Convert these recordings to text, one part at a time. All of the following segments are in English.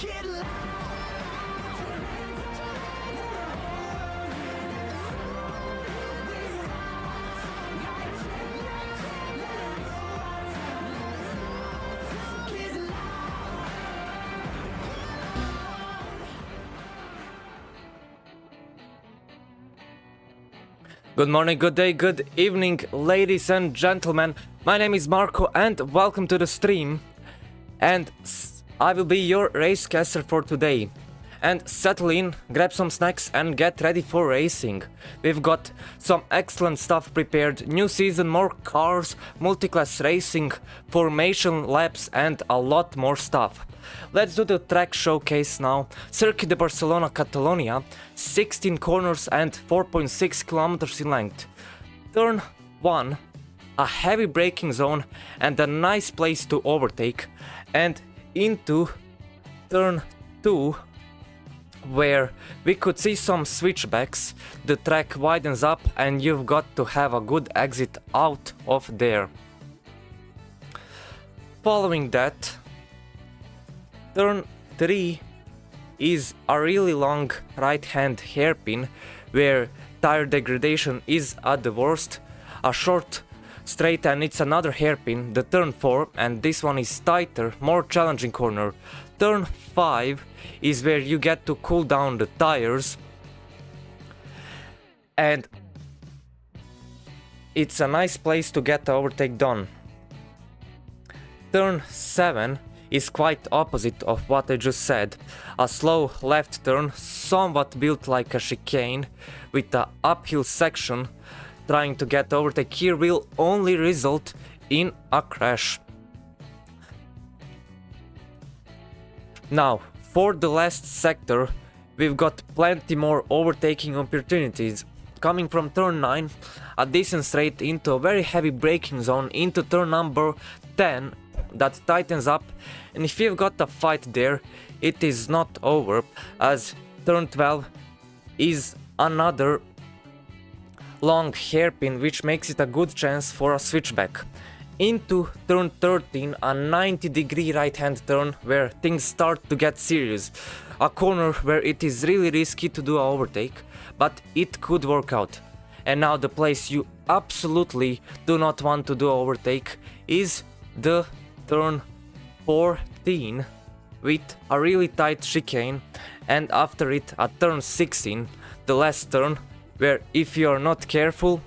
Good morning, good day, good evening, ladies and gentlemen. My name is Marco and welcome to the stream. And I will be your racecaster for today. And settle in, grab some snacks and get ready for racing. We've got some excellent stuff prepared. New season, more cars, multiclass racing, formation laps and a lot more stuff. Let's do the track showcase now. Circuit de Barcelona, Catalunya, 16 corners and 4.6 kilometers in length. Turn 1, a heavy braking zone and a nice place to overtake. And into turn 2, where we could see some switchbacks. The track widens up and you've got to have a good exit out of there. Following that, turn 3 is a really long right-hand hairpin where tire degradation is at the worst. A short straight and it's another hairpin, the turn 4, and this one is tighter, more challenging corner. Turn 5 is where you get to cool down the tires, and it's a nice place to get the overtake done. Turn 7 is quite opposite of what I just said. A slow left turn, somewhat built like a chicane, with the uphill section. Trying to get overtake here will only result in a crash. Now, for the last sector, we've got plenty more overtaking opportunities. Coming from turn 9, a decent straight into a very heavy braking zone into turn number 10 that tightens up, and if you've got a fight there, it is not over, as turn 12 is another long hairpin which makes it a good chance for a switchback. Into turn 13, a 90-degree right-hand turn where things start to get serious. A corner where it is really risky to do an overtake, but it could work out. And now the place you absolutely do not want to do overtake is the turn 14 with a really tight chicane, and after it a turn 16, the last turn, where if you are not careful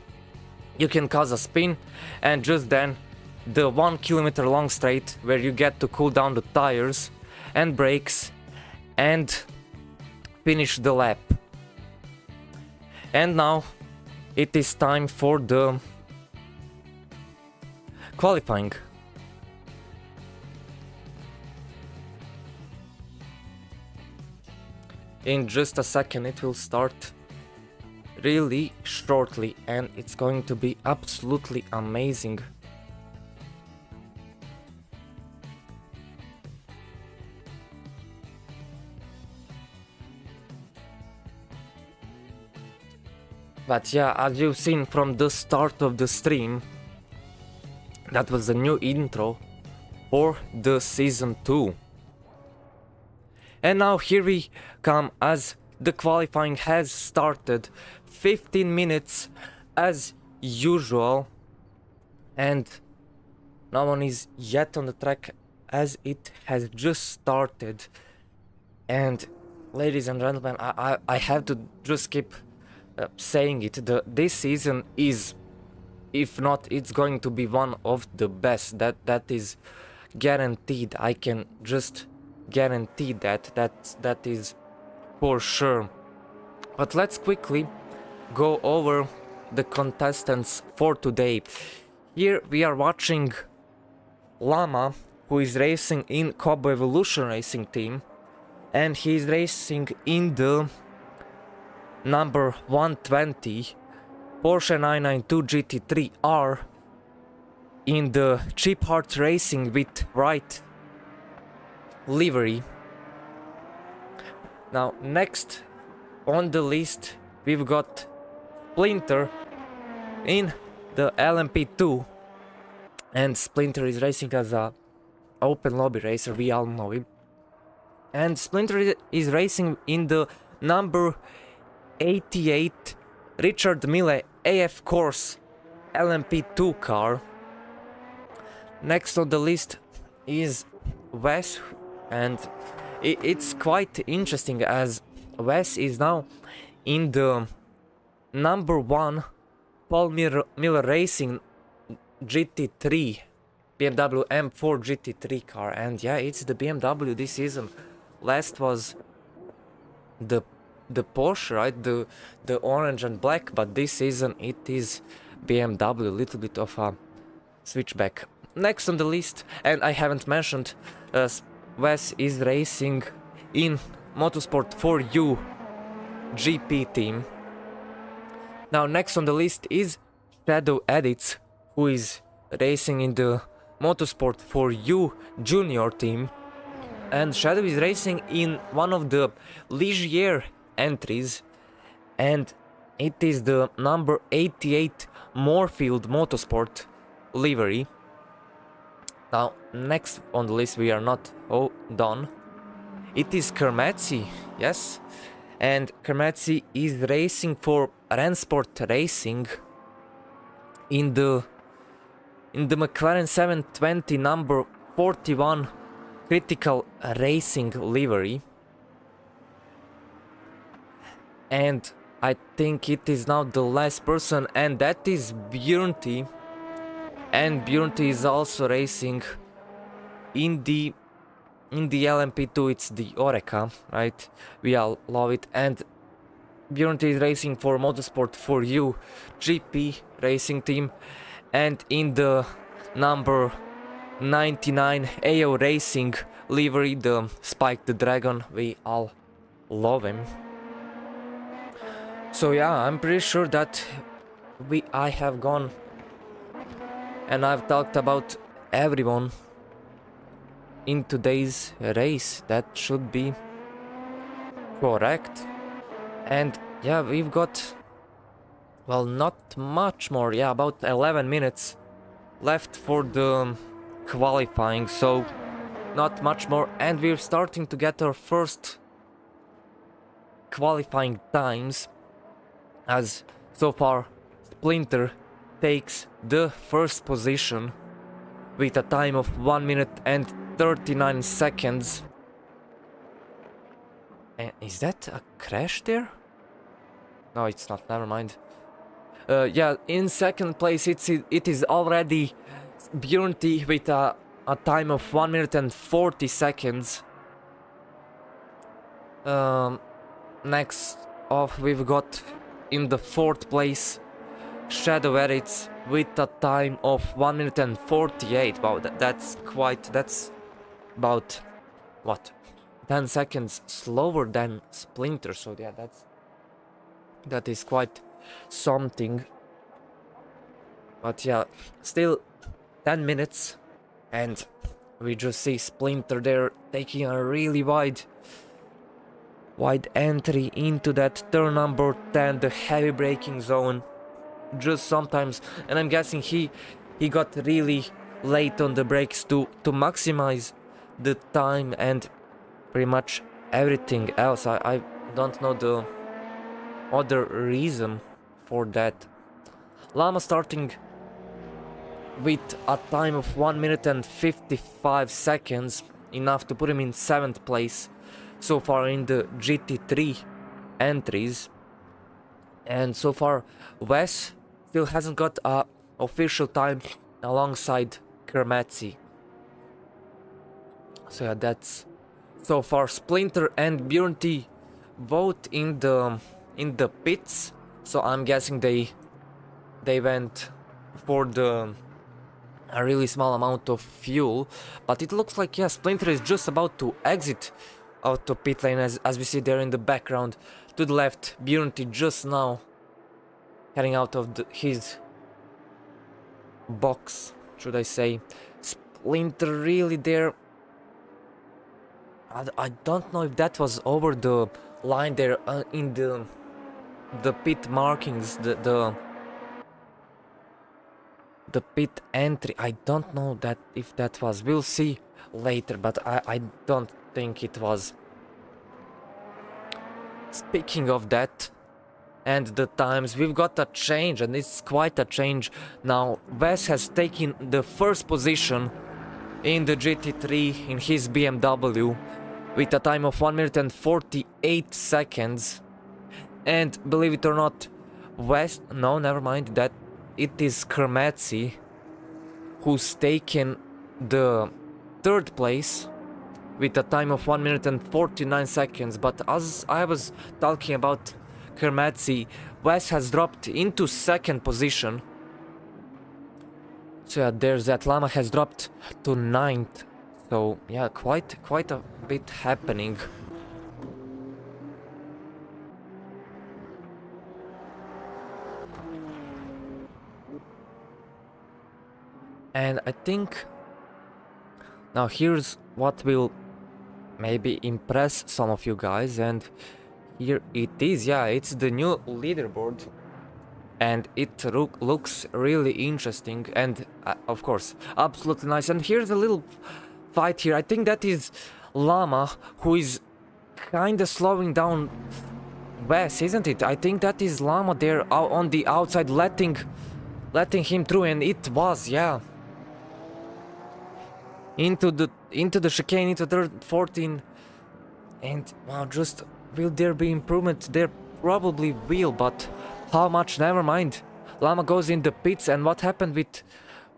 you can cause a spin, and just then the 1 kilometer long straight where you get to cool down the tires and brakes and finish the lap. And now it is time for the qualifying. In just a second it will start really shortly, and it's going to be absolutely amazing. But yeah, as you've seen from the start of the stream, that was a new intro for the season 2. And now here we come as the qualifying has started. 15 minutes as usual, and no one is yet on the track as it has just started. And ladies and gentlemen, I have to just keep saying it, this season is, if not, it's going to be one of the best. That is guaranteed. I can just guarantee that is for sure. But let's quickly go over the contestants for today. Here we are watching Llama, who is racing in Cobo Evolution Racing Team, and he is racing in the number 120 Porsche 992 GT3R in the Cheap Heart Racing with Right livery. Now next on the list we've got Splinter in the LMP2, and Splinter is racing as a open lobby racer, we all know him. And Splinter is racing in the number 88 Richard Mille AF Course LMP2 car. Next on the list is Wes, and it's quite interesting as Wes is now in the number 1 Paul Miller Racing GT3 BMW M4 GT3 car, and yeah, it's the BMW this season. Last was the Porsche, right? The orange and black, but this season it is BMW, a little bit of a switchback. Next on the list, and I haven't mentioned, Wes is racing in Motorsport 4U GP team. Now next on the list is Shadow Edits, who is racing in the Motorsport 4U Junior team. And Shadow is racing in one of the Ligier entries, and it is the number 88 Moorfield Motorsport livery. Now, next on the list, we are not done. It is Kermazzi, yes, and Kermazzi is racing for Rennsport Racing in the McLaren 720 number 41 Critical Racing livery. And I think it is now the last person, and that is Björnti. And Björnti is also racing in the LMP2. It's the Oreca, right? We all love it. And Björnti is racing for Motorsport 4U GP racing team, and in the number 99 AO Racing livery, the Spike the Dragon. We all love him. So yeah, I'm pretty sure that I have gone and I've talked about everyone in today's race. That should be correct. And yeah, we've got, well, not much more, yeah, about 11 minutes left for the qualifying, so not much more, and we're starting to get our first qualifying times, as so far Splinter takes the first position with a time of 1 minute and 39 seconds. And is that a crash there? No, it's not, never mind. Yeah, in second place it is already Björnti with a time of 1 minute and 40 seconds. Next off we've got in the fourth place Shadow Edits with a time of 1 minute and 48. Wow, that's about, what, 10 seconds slower than Splinter, so yeah, that is quite something. But yeah, still 10 minutes, and we just see Splinter there taking a really wide entry into that turn number 10, the heavy braking zone. Just sometimes, and I'm guessing he got really late on the brakes to maximize the time and pretty much everything else. I don't know the other reason for that. Lama starting with a time of 1 minute and 55 seconds, enough to put him in 7th place so far in the GT3 entries. And so far Wes still hasn't got a official time alongside Kermazzi. So yeah, that's so far Splinter and Björnti both in the pits. So I'm guessing they went for a really small amount of fuel, but it looks like, yeah, Splinter is just about to exit out of pit lane, as we see there in the background to the left. Björnti just now heading out of his box, should I say. Splinter really there. I don't know if that was over the line there in the pit markings, the pit entry. I don't know that if that was. We'll see later, but I don't think it was. speaking of that and the times, we've got a change, and it's quite a change. Now Wes has taken the first position in the GT3 in his BMW with a time of 1 minute and 48 seconds. And believe it or not, Wes, no, never mind, that it is Kermetsi who's taken the third place with a time of 1 minute and 49 seconds. But as I was talking about Kermetsi, Wes has dropped into second position. So yeah, there's that. Llama has dropped to 9th. So yeah, quite a bit happening. And I think now here's what will maybe impress some of you guys, and here it is. Yeah, it's the new leaderboard, and it looks really interesting, and of course absolutely nice. And here's a little fight here. I think that is Llama who is kinda slowing down Wes, isn't it? I think that is Llama there on the outside letting him through, and it was, yeah, into the chicane, into third 14. And wow, just will there be improvement? There probably will, but how much? Never mind. Llama goes in the pits, and what happened with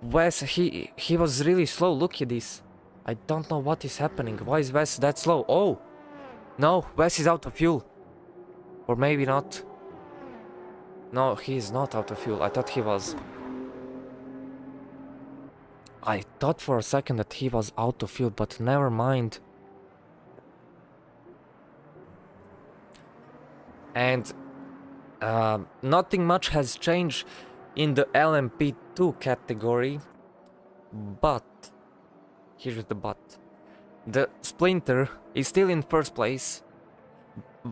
Wes? He was really slow. Look at this. I don't know what is happening. Why is Wes that slow? Oh no, Wes is out of fuel. Or maybe not. No, he is not out of fuel. I thought he was. I thought for a second that he was out of fuel, but never mind. And nothing much has changed in the LMP2 category, but here's the but. The Splinter is still in first place,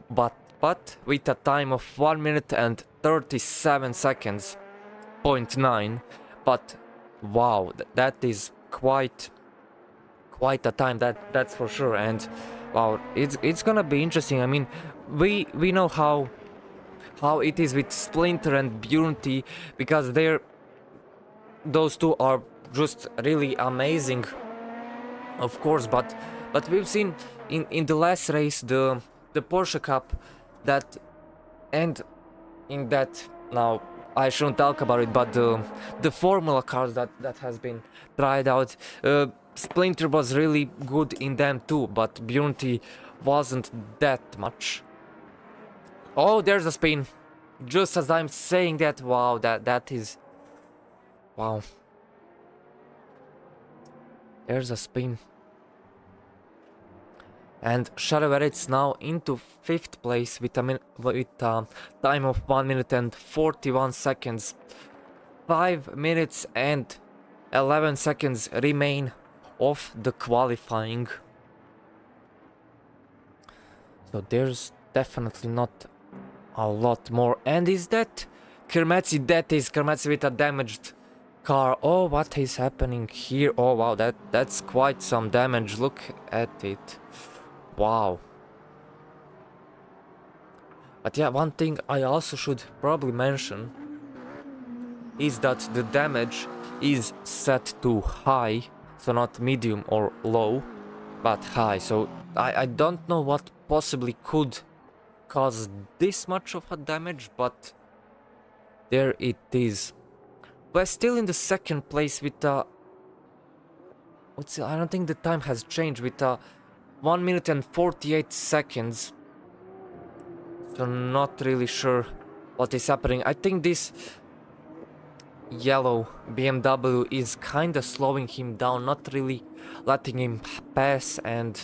but with a time of 1 minute and 37 seconds, 0.9. But wow, that is quite a time, that's for sure. And wow, it's gonna be interesting. I mean, we know how it is with Splinter and Bjornty, because those two are just really amazing, of course. But we've seen in the last race, the Porsche Cup, that, and in that, now I shouldn't talk about it, but the Formula cars that has been tried out, Splinter was really good in them too, but Bjornty wasn't that much. Oh, there's a spin. Just as I'm saying that, wow, that is, wow. There's a spin. And Shadow Edits now into 5th place with a time of 1 minute and 41 seconds. 5 minutes and 11 seconds remain of the qualifying. So there's definitely not a lot more. And is that Kermetsi? That is Kermetsi with a damaged car. Oh, what is happening here? Oh wow, that's quite some damage. Look at it. Wow. But yeah, one thing I also should probably mention is that the damage is set to high, so not medium or low, but high. So I don't know what possibly could cause this much of a damage, but there it is. We're still in the second place with I don't think the time has changed, with 1 minute and 48 seconds. So not really sure what is happening. I think this yellow BMW is kinda slowing him down, not really letting him pass, and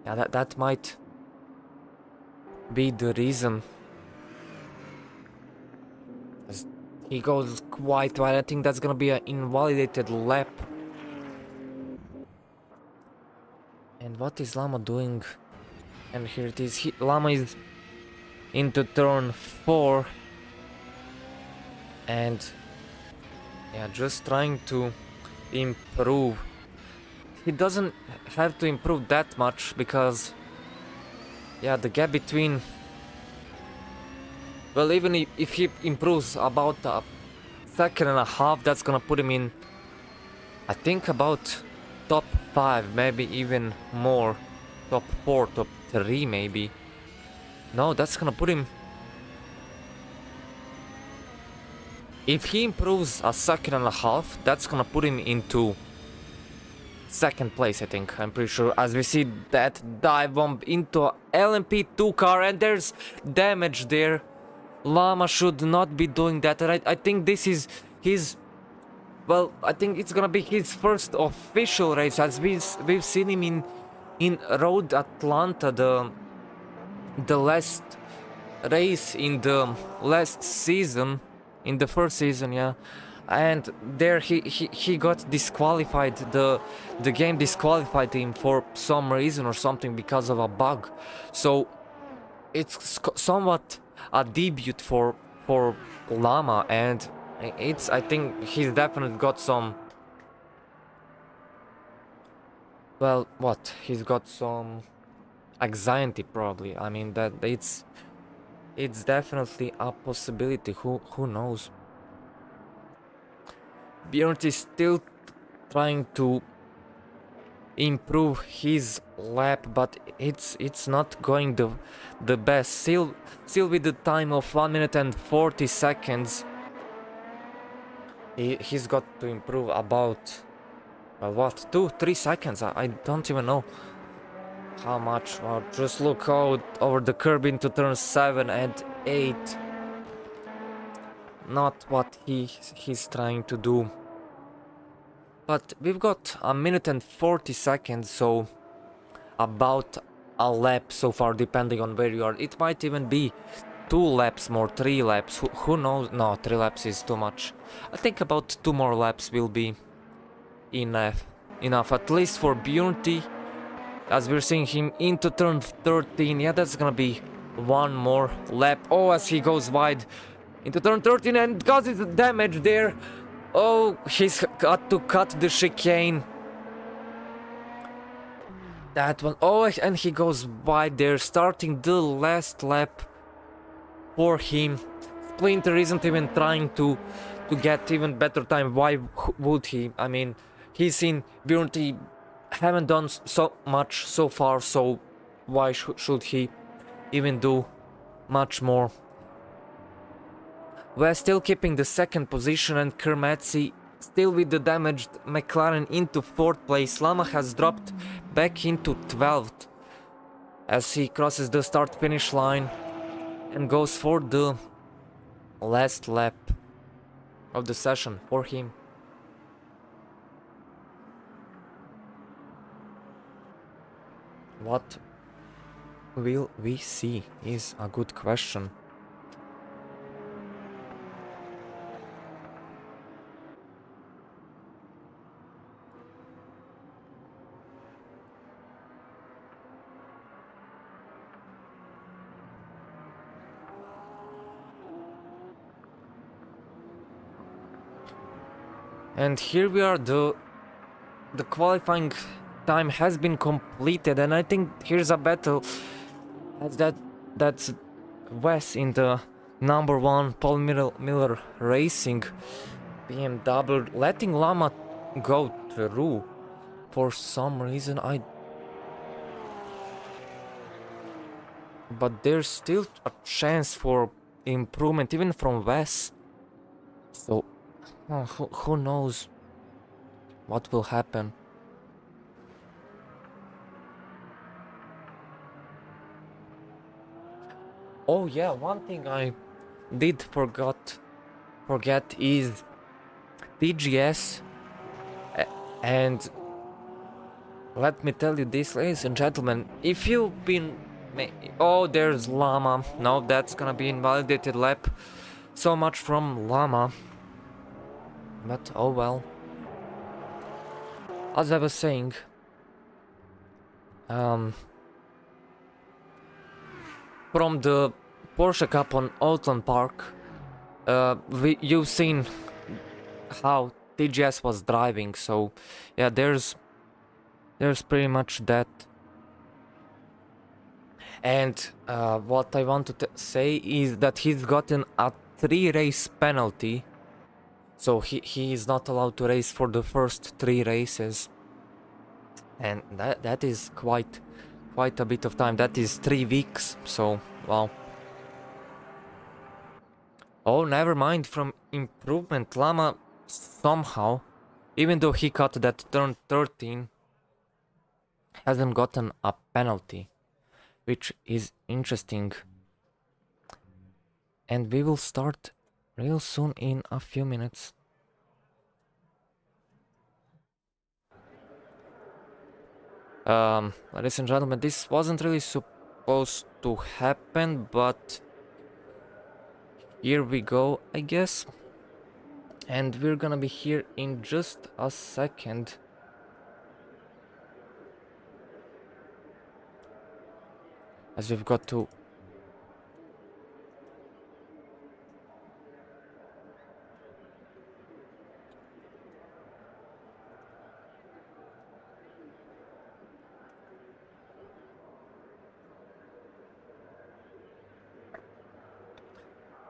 yeah, that might be the reason. As he goes quite wide. I think that's gonna be an invalidated lap. And what is Llama doing? And here it is. Llama is into turn 4. And yeah, just trying to improve. He doesn't have to improve that much, because yeah, the gap between Well, even if he improves about a second and a half, that's gonna put him in, I think, about top 5, maybe even more. Top 4, top 3 maybe. No, that's gonna put him... If he improves a second and a half, that's gonna put him into second place, I think. I'm pretty sure. As we see that dive bomb into a LMP2 car, and there's damage there. Llama should not be doing that. And I think this is his... Well, I think it's gonna be his first official race, as we've seen him in Road Atlanta, the last race in the last season, in the first season, yeah. And there he got disqualified. The game disqualified him for some reason or something, because of a bug. So it's somewhat a debut for Llama, and I think he's definitely got some... Well, what? He's got some anxiety, probably. I mean, that it's definitely a possibility. Who knows? Bjorn is still trying to improve his lap, but it's not going the best. Still with the time of 1 minute and 40 seconds. He's got to improve about what, 2-3 seconds. I don't even know how much. Well, just look out over the curb into turn 7 and 8. Not what he's trying to do. But we've got 1 minute and 40 seconds, so about a lap so far, depending on where you are. It might even be 2 laps more, 3 laps. Who knows? No, 3 laps is too much. I think about 2 more laps will be enough, at least for Bjorn, as we're seeing him into turn 13. Yeah, that's gonna be 1 more lap. Oh, as he goes wide into turn 13 and causes damage there. Oh, he's got to cut the chicane. That one. Oh, and he goes wide there, starting the last lap for him. Splinter isn't even trying to get even better time. Why would he? I mean, he's seen Bjorn haven't done so much so far, so why should he even do much more? We're still keeping the second position, and Kermetsi still with the damaged McLaren into 4th place. Llama has dropped back into 12th as he crosses the start-finish line and goes for the last lap of the session for him. What will we see is a good question. And here we are, the qualifying time has been completed, and I think here's a battle that's Wes in the number 1 Paul Miller Racing BMW, letting Llama go through for some reason. But there's still a chance for improvement even from Wes, so who knows what will happen. Oh yeah, one thing I did forget is TGS, and let me tell you this, ladies and gentlemen, if you've been... Oh, there's Llama. No, that's gonna be invalidated lap. So much from Llama. But oh well. As I was saying, from the Porsche Cup on Outland Park, you've seen how TGS was driving, so yeah, there's pretty much that. And what I want to say is that he's gotten a 3-race penalty. So he is not allowed to race for the first 3 races. And that is quite a bit of time. That is 3 weeks. So, wow. Oh, never mind. From improvement, Lama somehow, even though he cut that turn 13, hasn't gotten a penalty, which is interesting. And we will start real soon in a few minutes. Ladies and gentlemen, this wasn't really supposed to happen, but here we go, I guess. And we're gonna be here in just a second. As we've got to...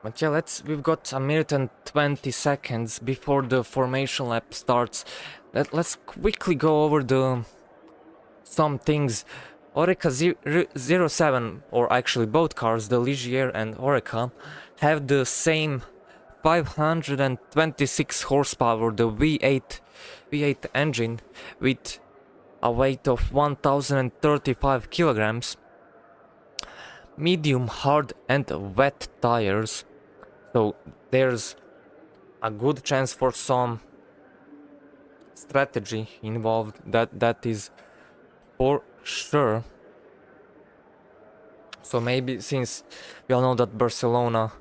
But yeah, we've got a minute and 20 seconds before the formation lap starts. Let's quickly go over some things. Oreca 07, or actually both cars, the Ligier and Oreca, have the same 526 horsepower, the V8 engine, with a weight of 1035 kilograms, medium, hard and wet tires. So there's a good chance for some strategy involved, that is for sure. So maybe, since we all know that Barcelona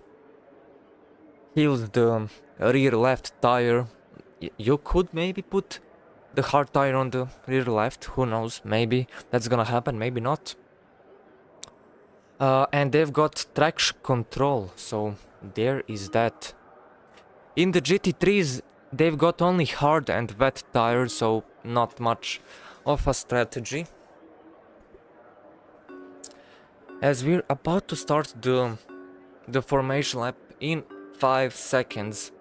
heals the rear left tire, you could maybe put the hard tire on the rear left. Who knows, maybe that's gonna happen, maybe not. And they've got traction control, so there is that. In the GT3s, they've got only hard and wet tires, so not much of a strategy. As we're about to start the formation lap in 5 seconds.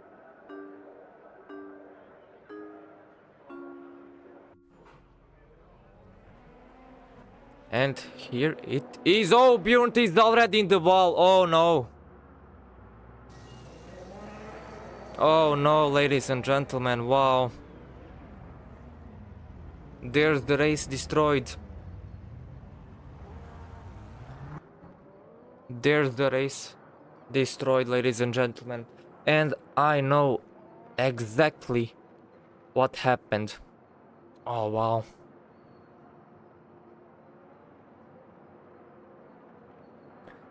And here it is. Oh, Bjorn is already in the wall. Oh no. Oh no, ladies and gentlemen, wow. There's the race destroyed. There's the race destroyed, ladies and gentlemen. And I know exactly what happened. Oh wow.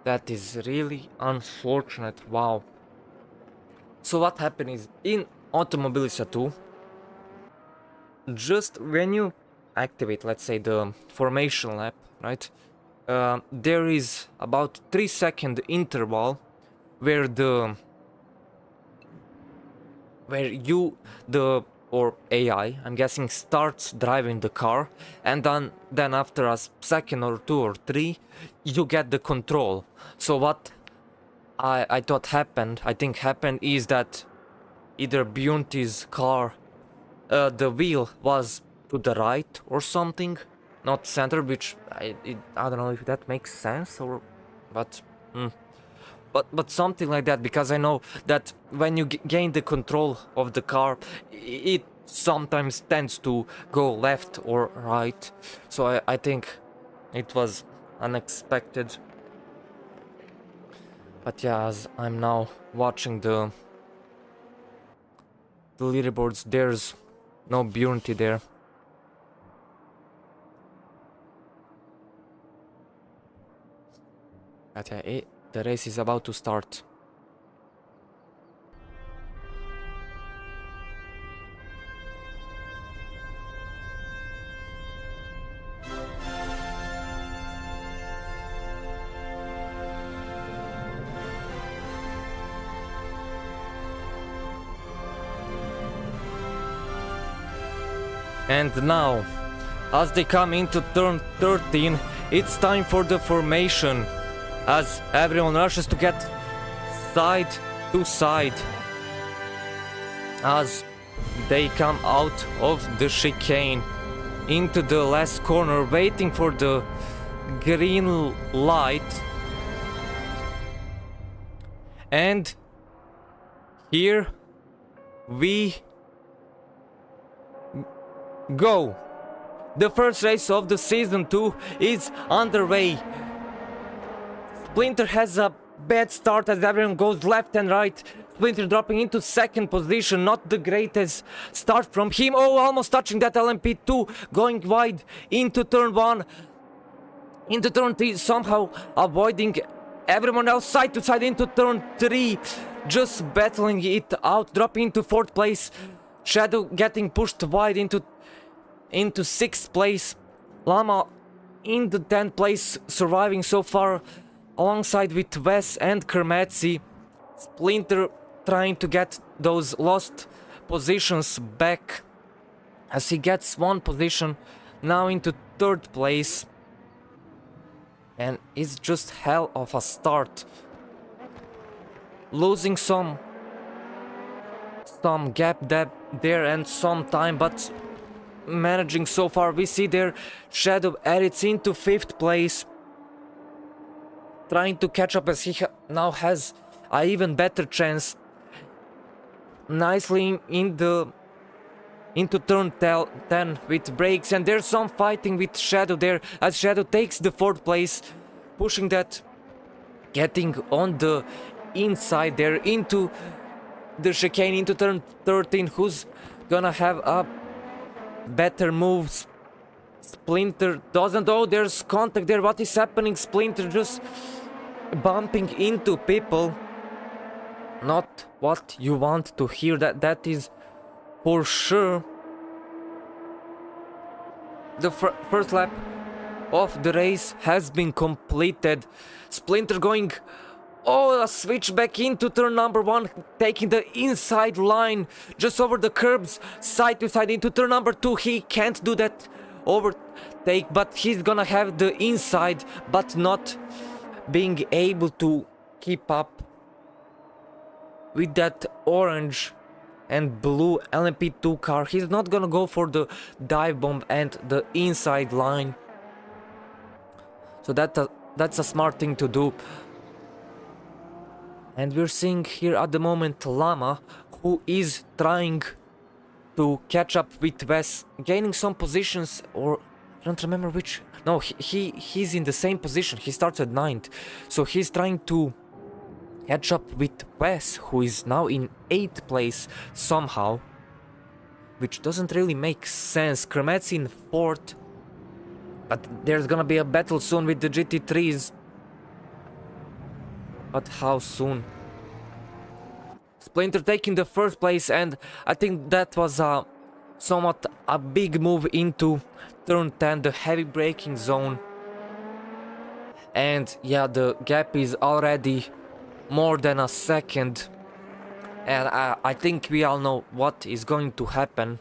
That is really unfortunate, wow. So what happened is, in Automobilista 2, just when you activate, let's say, the formation lap, right? There is about 3-second interval where or AI, I'm guessing, starts driving the car, and then after a second or 2 or 3, you get the control. So what I think happened is that either Bjorn's car, the wheel was to the right or something, not center, which I don't know if that makes sense, or but something like that, because I know that when you gain the control of the car, it sometimes tends to go left or right. So I think it was unexpected. But yeah, as I'm now watching the leaderboards, there's no Bjorn there. But yeah, the race is about to start. And now, as they come into turn 13, it's time for the formation as everyone rushes to get side to side as they come out of the chicane into the last corner, waiting for the green light. And here we go. The first race of the season 2 is underway. Splinter has a bad start as everyone goes left and right. Splinter dropping into second position, not the greatest start from him. Oh, almost touching that LMP2, going wide into turn 1, into turn 3, somehow avoiding everyone else side to side into turn 3, just battling it out, dropping into 4th place. Shadow getting pushed wide into 6th place. Llama in the 10th place, surviving so far alongside with Wes and Kermetsi. Splinter trying to get those lost positions back as he gets 1 position now into 3rd place. And it's just hell of a start. Losing some gap there and some time, but managing so far. We see there Shadow edits into 5th place, trying to catch up as he now has an even better chance. Nicely into turn 10 with brakes, and there's some fighting with Shadow there as Shadow takes the 4th place, pushing that, getting on the inside there into the chicane into turn 13. Who's gonna have a better moves? Splinter doesn't. Oh, there's contact there. What is happening? Splinter just bumping into people. Not what you want to hear. That is for sure. The first lap of the race has been completed. Splinter going, oh, a switch back into turn number 1, taking the inside line just over the curbs, side to side into turn number 2. He can't do that overtake, but he's gonna have the inside, but not being able to keep up with that orange and blue LMP2 car. He's not gonna go for the dive bomb and the inside line. So that's a smart thing to do. And we're seeing here at the moment Llama, who is trying to catch up with Wes, gaining some positions, or I don't remember which. No, he's in the same position. He starts at 9th, so he's trying to catch up with Wes, who is now in 8th place somehow, which doesn't really make sense. Kermetsi in 4th, but there's gonna be a battle soon with the GT3s. But how soon? Splinter taking the 1st place, and I think that was somewhat a big move into turn 10, the heavy braking zone. And yeah, the gap is already more than a second, and I think we all know what is going to happen,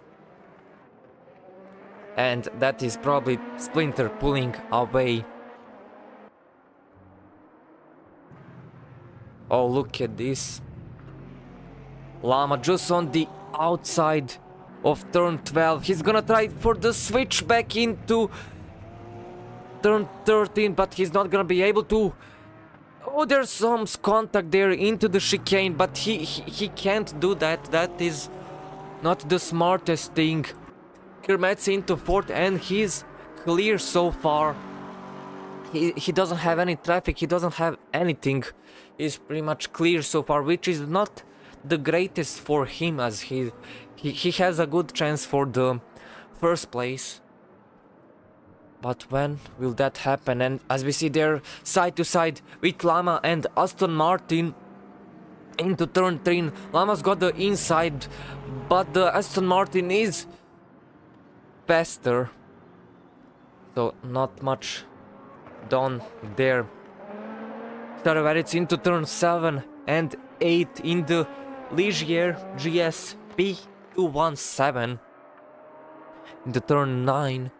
and that is probably Splinter pulling away. Oh, look at this. Llama just on the outside of turn 12. He's gonna try for the switch back into turn 13, but he's not gonna be able to. Oh, there's some contact there into the chicane, but he can't do that. That is not the smartest thing. Kermetsi into 4th, and he's clear so far. He doesn't have any traffic, he doesn't have anything. He's pretty much clear so far, which is not the greatest for him, as he has a good chance for the 1st place. But when will that happen? And as we see there, side to side with Llama and Aston Martin into turn 3. Llama's got the inside, but the Aston Martin is faster, so not much done there. It's into turn 7 and 8 in the Ligier GSP 217 into turn 9,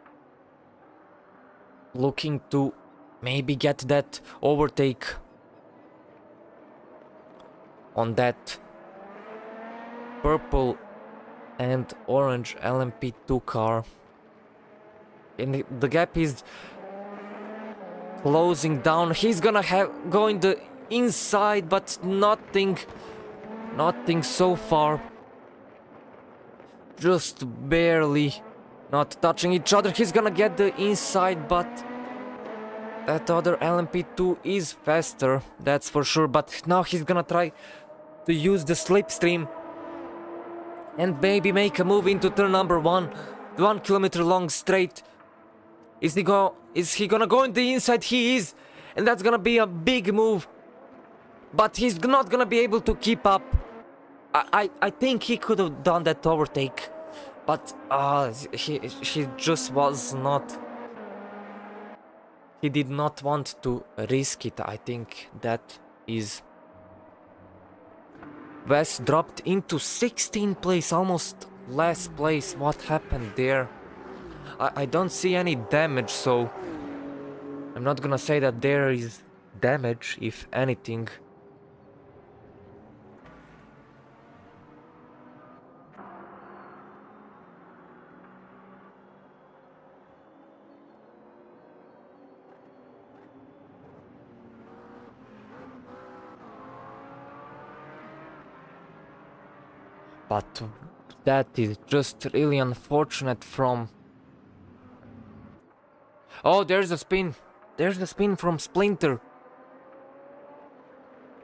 looking to maybe get that overtake on that purple and orange LMP2 car. And the gap is closing down. He's gonna go in the inside, but nothing so far. Just barely not touching each other. He's gonna get the inside, but that other LMP2 is faster, that's for sure. But now he's gonna try to use the slipstream and maybe make a move into turn number 1, the 1 kilometer long straight. Is he gonna go in the inside? He is, and that's gonna be a big move. But he's not gonna be able to keep up. I think he could have done that overtake, but he just was not. He did not want to risk it. I think that is. Wes dropped into 16th place, almost last place. What happened there? I don't see any damage, so I'm not gonna say that there is damage, if anything. But that is just really unfortunate from... Oh, there's a spin. There's the spin from Splinter.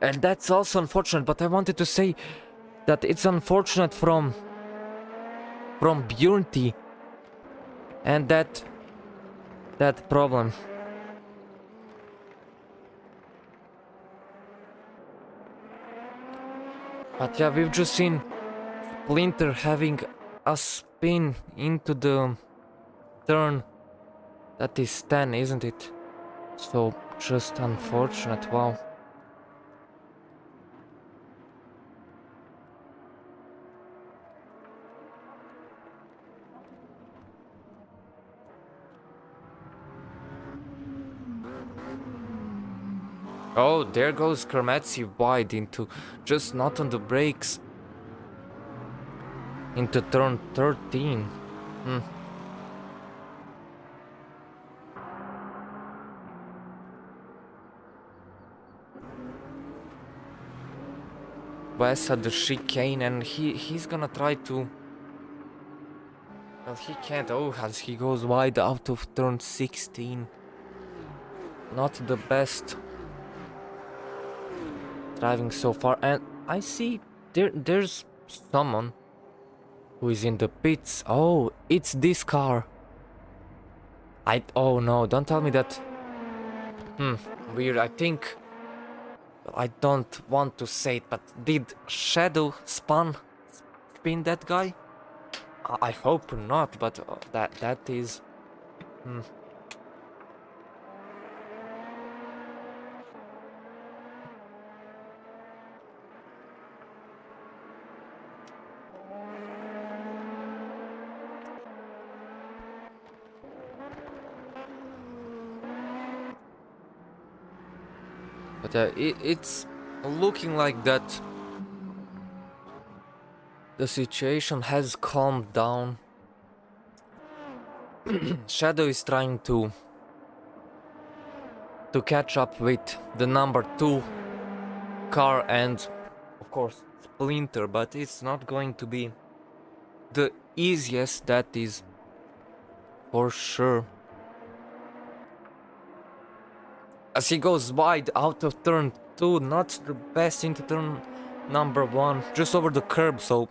And that's also unfortunate, but I wanted to say that it's unfortunate from Bjornty. And that problem. But yeah, we've just seen Splinter having a spin into the turn. That is 10, isn't it? So, just unfortunate, wow. Oh, there goes Kermetsi wide into, just not on the brakes. Into turn 13. Wes at the chicane, and he's gonna try to... Well, he can't. Oh, as he goes wide out of turn 16. Not the best driving so far. And I see there's someone who is in the pits. Oh, it's this car. Oh no, don't tell me that. Weird. I think, I don't want to say it, but did Shadow spin that guy? I hope not, but that is... But it's looking like that the situation has calmed down. Shadow is trying to catch up with the number 2 car and of course Splinter, but it's not going to be the easiest, that is for sure. As he goes wide out of turn 2, not the best into turn number 1, just over the curb, so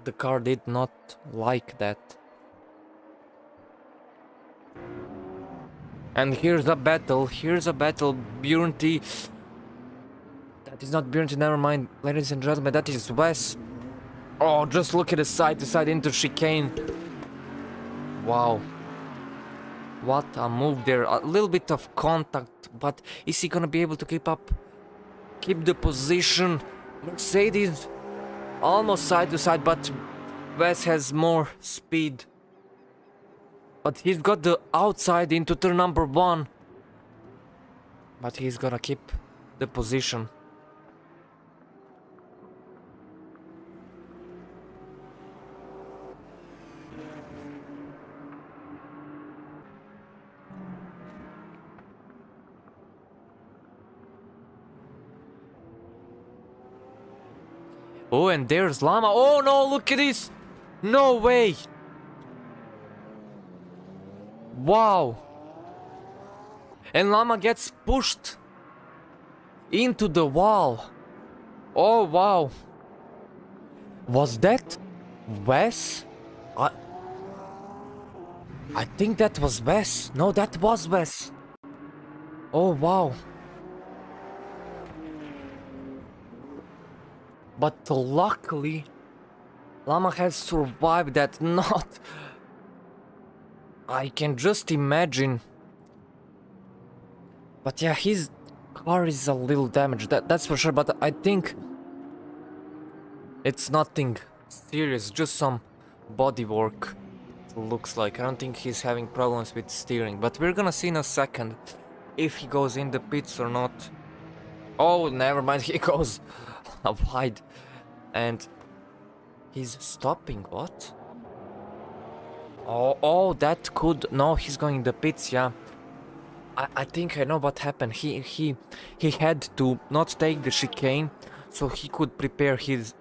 the car did not like that. And here's a battle, Bjornty. That is not Bjornty, never mind, ladies and gentlemen, that is Wes. Oh, just look at the side to side into chicane. Wow. What a move there, a little bit of contact, but is he gonna be able to keep up? Keep the position. Mercedes almost side to side, but Wes has more speed. But he's got the outside into turn number 1. But he's gonna keep the position. Oh, and there's Llama. Oh no, look at this! No way! Wow! And Llama gets pushed into the wall. Oh wow! Was that Wes? I think that was Wes. No, that was Wes. Oh wow! But luckily, Llama has survived that. Not. I can just imagine. But yeah, his car is a little damaged. That's for sure. But I think it's nothing serious. Just some body work. It looks like. I don't think he's having problems with steering. But we're gonna see in a second if he goes in the pits or not. Oh, never mind. He goes wide. And he's stopping. What? Oh, that could. No, he's going in the pits. Yeah. I think I know what happened. He had to not take the chicane, so he could prepare his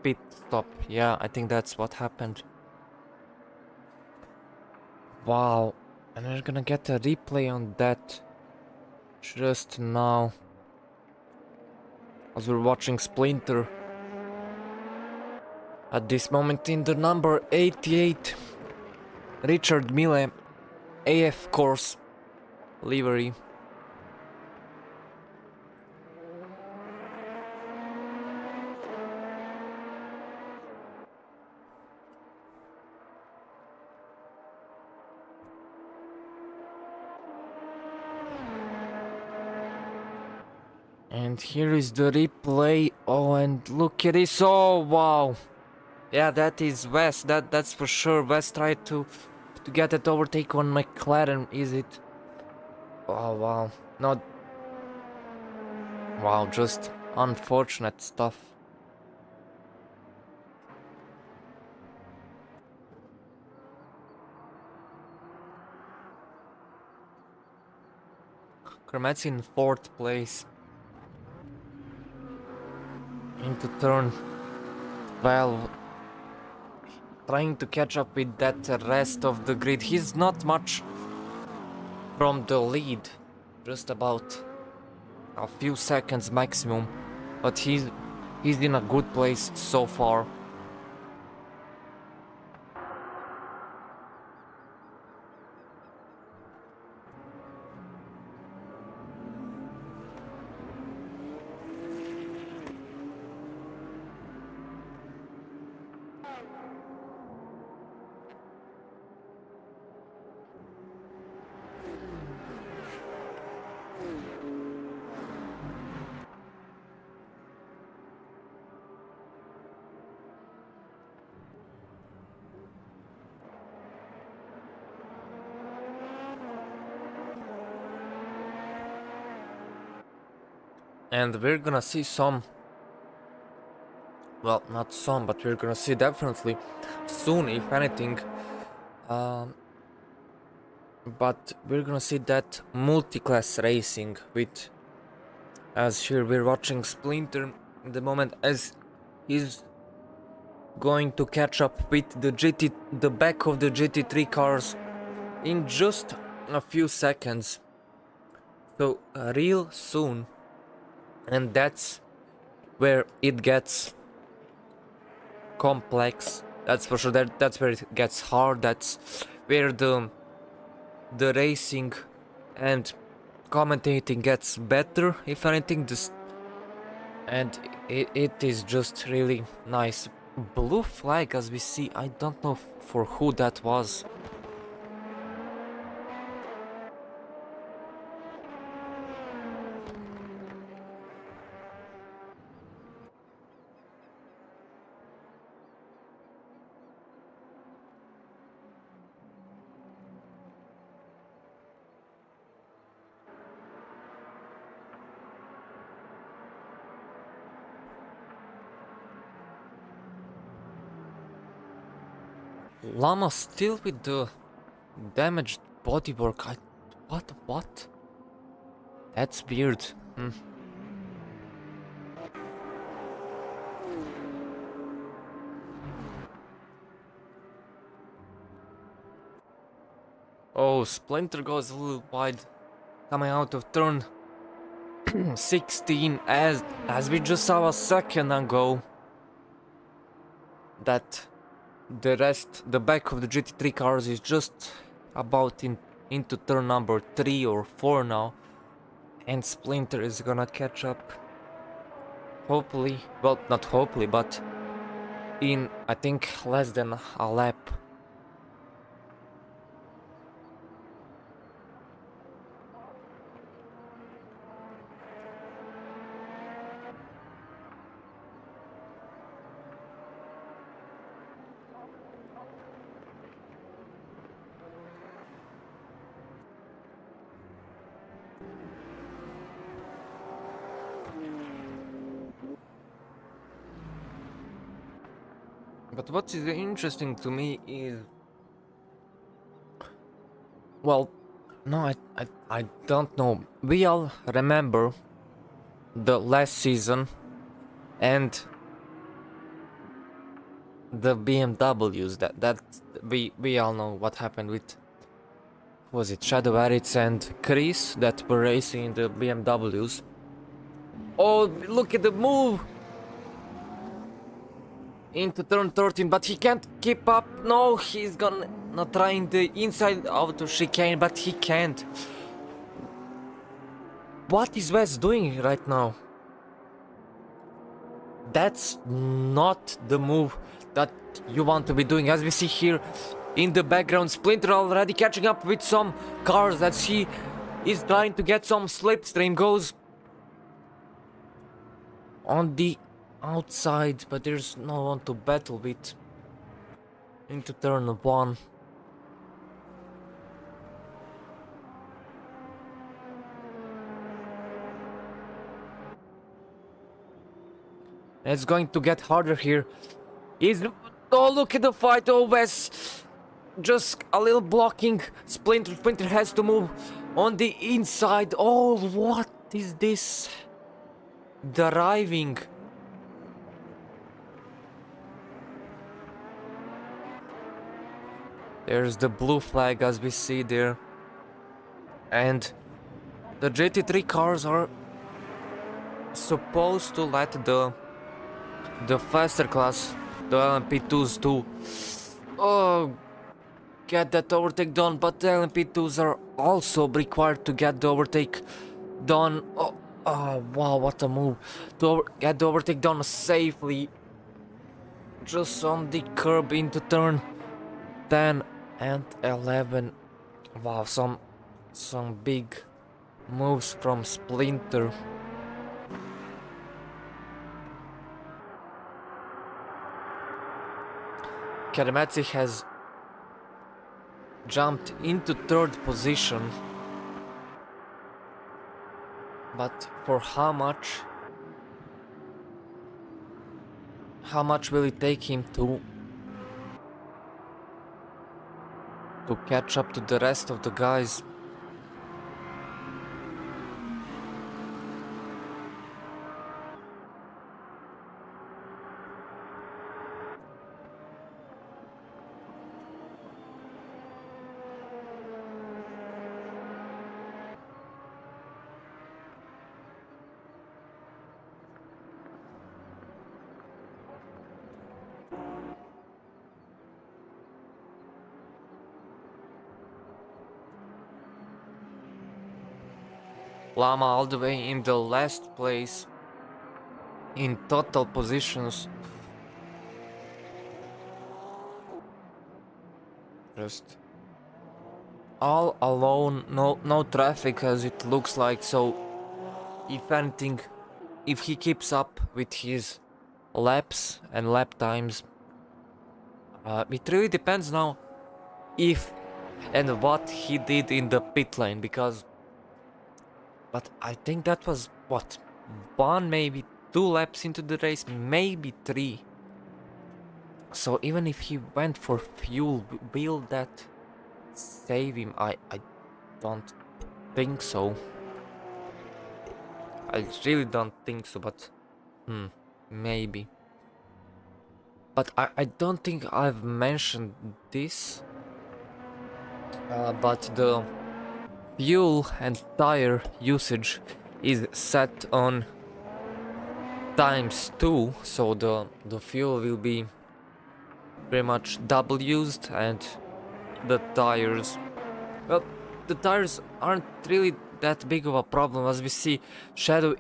pit stop. Yeah, I think that's what happened. Wow, and we're gonna get a replay on that just now, as we're watching Splinter. At this moment in the number 88, Richard Mille, AF course livery. And here is the replay. Oh, and look at this. Oh, wow. Yeah, that is Wes. That's for sure. Wes tried to get that overtake on McLaren. Is it? Oh, wow. Not. Wow, just unfortunate stuff. Kermet's in 4th place. Into turn 12. Trying to catch up with that rest of the grid. He's not much from the lead. Just about a few seconds maximum. But he's in a good place so far. And we're gonna see some, well, not some, but we're gonna see definitely soon, if anything. But we're gonna see that multi-class racing with, as here we're watching Splinter in the moment as he's going to catch up with the back of the GT3 cars in just a few seconds. So real soon. And that's where it gets complex. That's for sure. That's where it gets hard. That's where the racing and commentating gets better, if anything. And it is just really nice. Blue flag, as we see. I don't know for who that was. Llama still with the damaged bodywork. What? That's weird. Oh, Splinter goes a little wide, coming out of turn 16, as we just saw a second ago. That the back of the GT3 cars is just about into turn number 3 or 4 now, and Splinter is gonna catch up. Hopefully, well, not hopefully, but in I think less than a lap. But what is interesting to me is, well, no, I don't know. We all remember the last season and the BMWs. That we all know what happened with, was it Shadow Aritz and Chris that were racing the BMWs. Oh, look at the move into turn 13, but he can't keep up. No, he's gonna try the inside out of chicane, but he can't. What is Wes doing right now? That's not the move that you want to be doing. As we see here in the background, Splinter already catching up with some cars as he is trying to get some slipstream. Goes on the outside, but there's no one to battle with into turn 1. It's going to get harder here. Oh, look at the fight. Oh, Wes just a little blocking. Splinter has to move on the inside. Oh, what is this? Driving. There's the blue flag as we see there. And the GT3 cars are supposed to let the faster class, the LMP2s too, get that overtake done, but the LMP2s are also required to get the overtake done. Oh wow, what a move to get the overtake done safely, just on the curb into turn 10 and 11. Wow, some big moves from Splinter. Karamatsi has jumped into 3rd position, but for how much? How much will it take him to catch up to the rest of the guys? Llama all the way in the last place in total positions. Just all alone, no traffic as it looks like, so if anything, if he keeps up with his laps and lap times, it really depends now if and what he did in the pit lane, but I think that was what, 1 maybe 2 laps into the race, maybe 3. So even if he went for fuel, will that save him? I don't think so. I really don't think so, but maybe. But I don't think I've mentioned this. But the fuel and tire usage is set on ×2, so the fuel will be pretty much double used, and the tires, well, the tires aren't really that big of a problem, as we see Shadow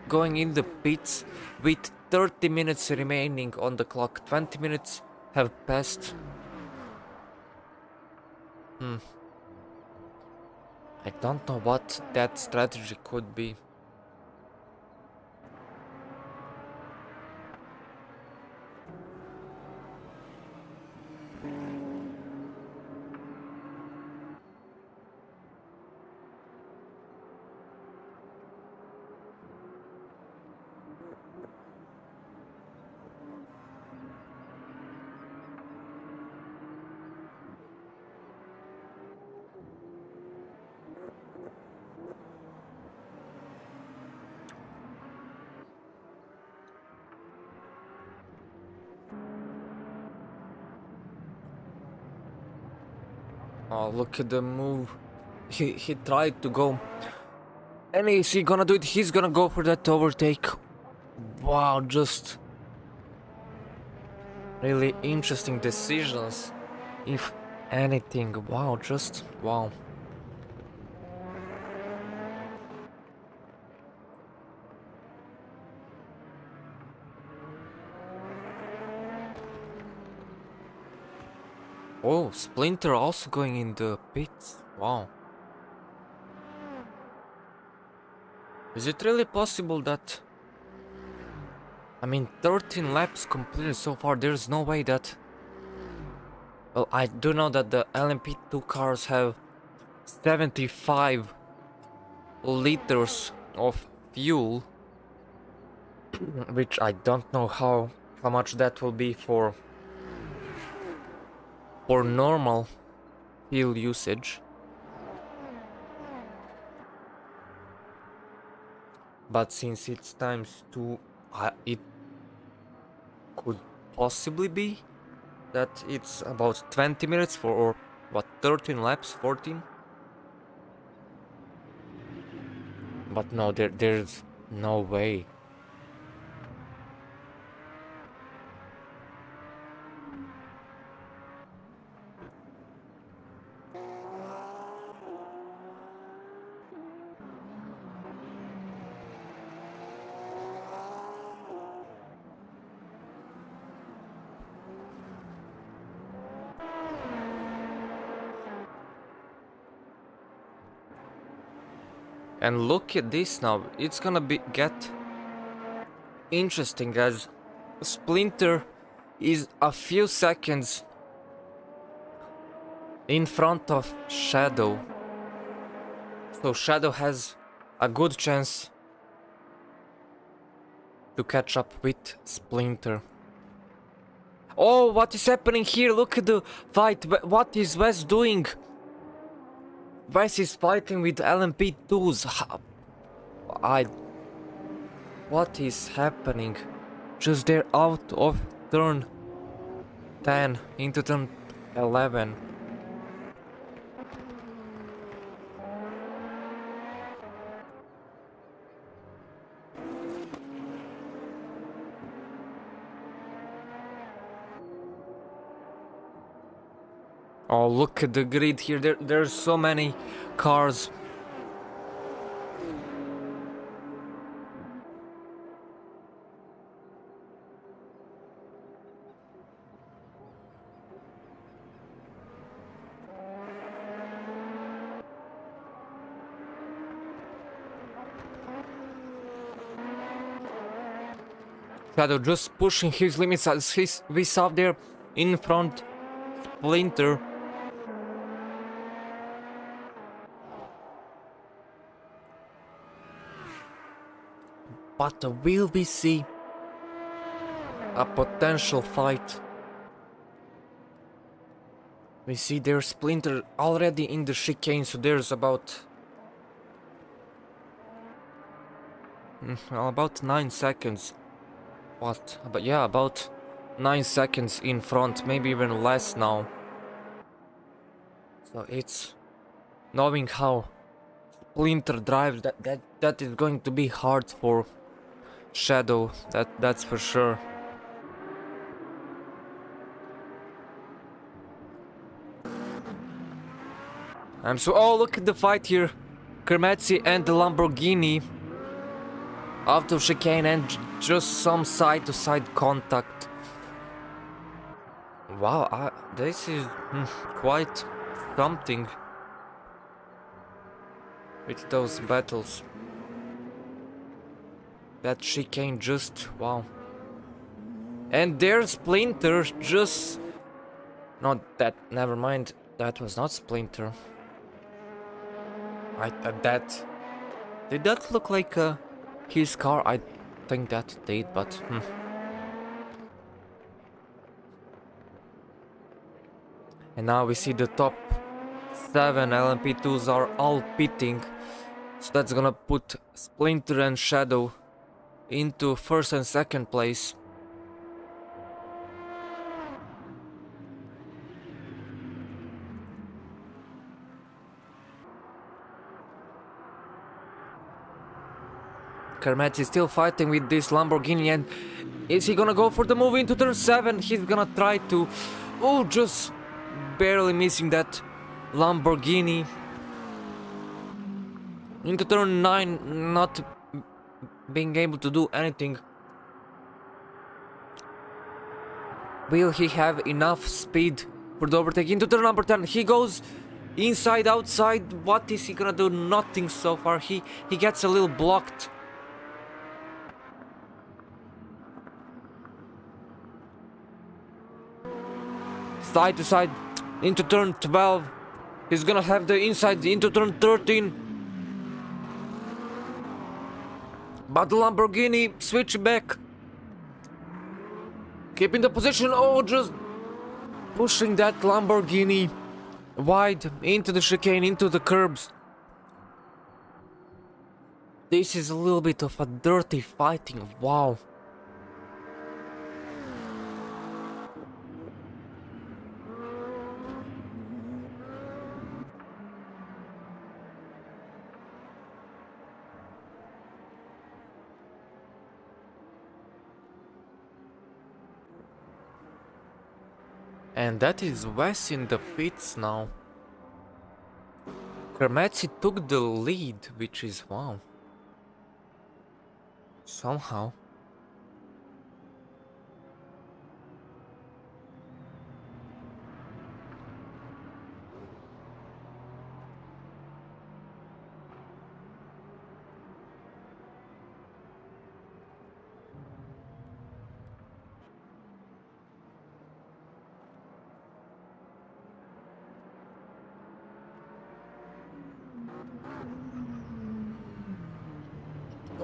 going in the pits with 30 minutes remaining on the clock. 20 minutes have passed. I don't know what that strategy could be. Oh, look at the move. He tried to go. And is he gonna do it? He's gonna go for that overtake. Wow, just really interesting decisions. If anything, wow, just wow. Oh, Splinter also going in the pits. Wow. Is it really possible that... I mean, 13 laps completed so far, there's no way that... Well, I do know that the LMP2 cars have 75 liters of fuel, which I don't know how much that will be for normal fuel usage. But since it's ×2, it could possibly be that it's about 20 minutes for, or what, 13 laps, 14? But no, there's no way. And look at this now, it's gonna get interesting, as Splinter is a few seconds in front of Shadow. So Shadow has a good chance to catch up with Splinter. Oh, what is happening here? Look at the fight. What is Wes doing? Wes is fighting with LMP2s. What is happening? Just they're out of turn 10 into turn 11. Oh, look at the grid here. There's so many cars. Shadow just pushing his limits as we saw there in front. Splinter. But will we see a potential fight. We see there's Splinter already in the chicane, so there's about about 9 seconds. What? But yeah, about 9 seconds in front, maybe even less now. So it's knowing how Splinter drives, that is going to be hard for Shadow. That's for sure. Oh, look at the fight here. Kermetsi and the Lamborghini. Out of chicane and just some side-to-side contact. Wow, this is quite something with those battles. That chicane just, wow. And there's Splinter just... Not that, never mind. That was not Splinter. That... Did that look like his car? I think that did, but... And now we see the top 7 LMP2s are all pitting. So that's gonna put Splinter and Shadow into first and second place. Kermet is still fighting with this Lamborghini, and is he gonna go for the move into turn 7? He's gonna try to... Oh, just barely missing that Lamborghini. Into turn 9, not being able to do anything. Will he have enough speed for the overtake? Into turn number 10, he goes inside, outside. What is he gonna do? Nothing so far. He gets a little blocked. Side to side into turn 12. He's gonna have the inside into turn 13. But the Lamborghini switch back. Keeping the position. Oh, just pushing that Lamborghini wide into the chicane, into the curbs. This is a little bit of a dirty fighting. Wow. And that is Wes in the pits now. Kermetsi took the lead, which is wow. Somehow.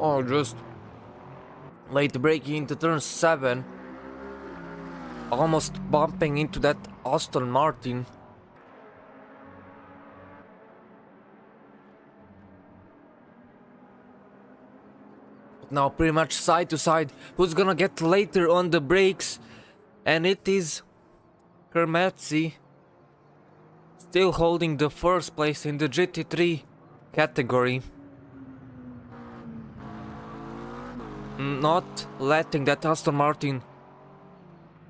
Oh, just late braking into turn 7. Almost bumping into that Aston Martin. But now pretty much side to side. Who's gonna get later on the brakes? And it is Kermetsi. Still holding the first place in the GT3 category. Not letting that Aston Martin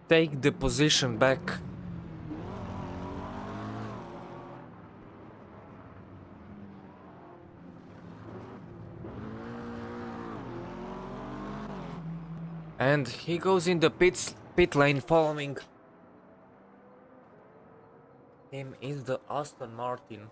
take the position back. And he goes in the pit lane. Following him is the Aston Martin.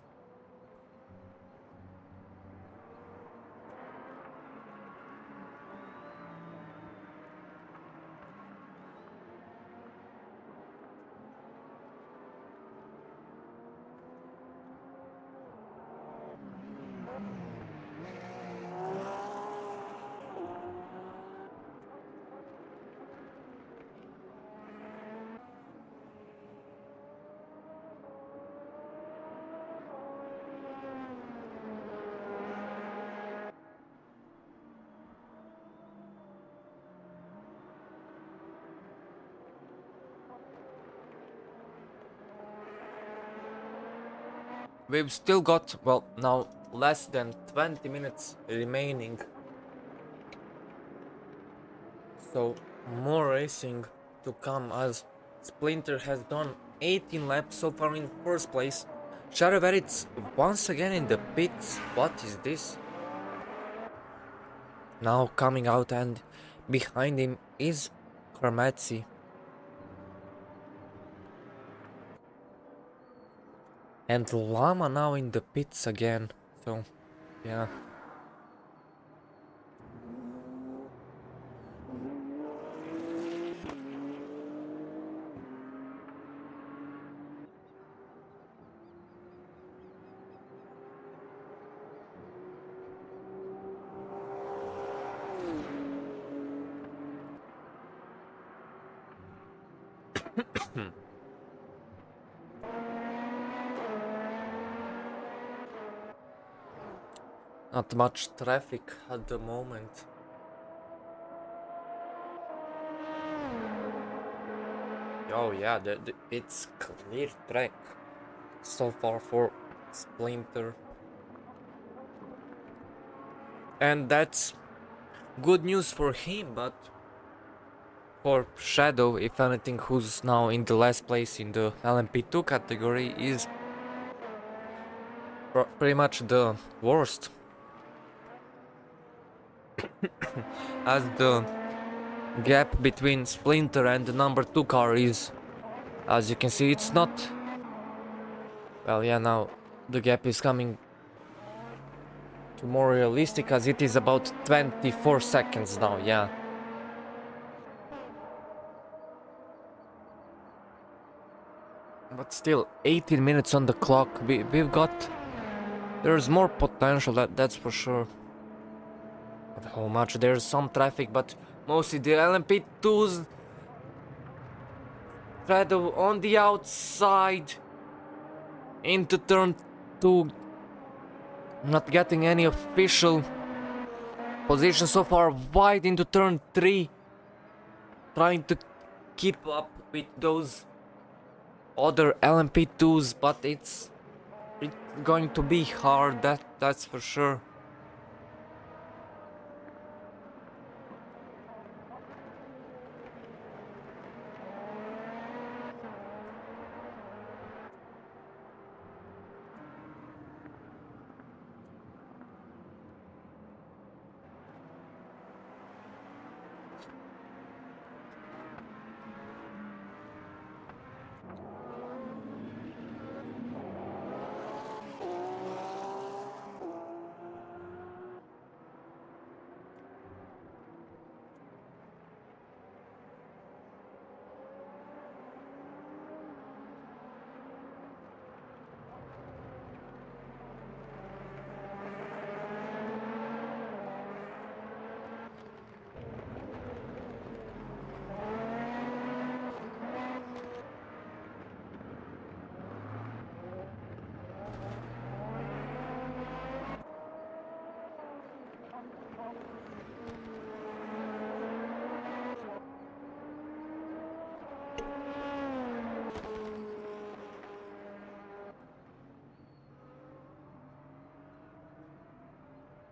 We've still got, well, now less than 20 minutes remaining. So, more racing to come as Splinter has done 18 laps so far in first place. Shadowverits once again in the pits. What is this? Now coming out, and behind him is Karmatzi. And Llama now in the pits again. So, yeah. Not much traffic at the moment. Oh yeah, it's clear track so far for Splinter. And that's good news for him, but for Shadow, if anything, who's now in the last place in the LMP2 category, is pretty much the worst. As the gap between Splinter and the number 2 car is, as you can see, it's not... Well, yeah, now the gap is coming to more realistic, as it is about 24 seconds now, yeah. But still, 18 minutes on the clock. We've got... There's more potential, that's for sure. Not how much, there's some traffic, but mostly the LMP2's Shadow on the outside into turn 2. Not getting any official position so far, wide into turn 3. Trying to keep up with those other LMP2s, but it's going to be hard, that's for sure.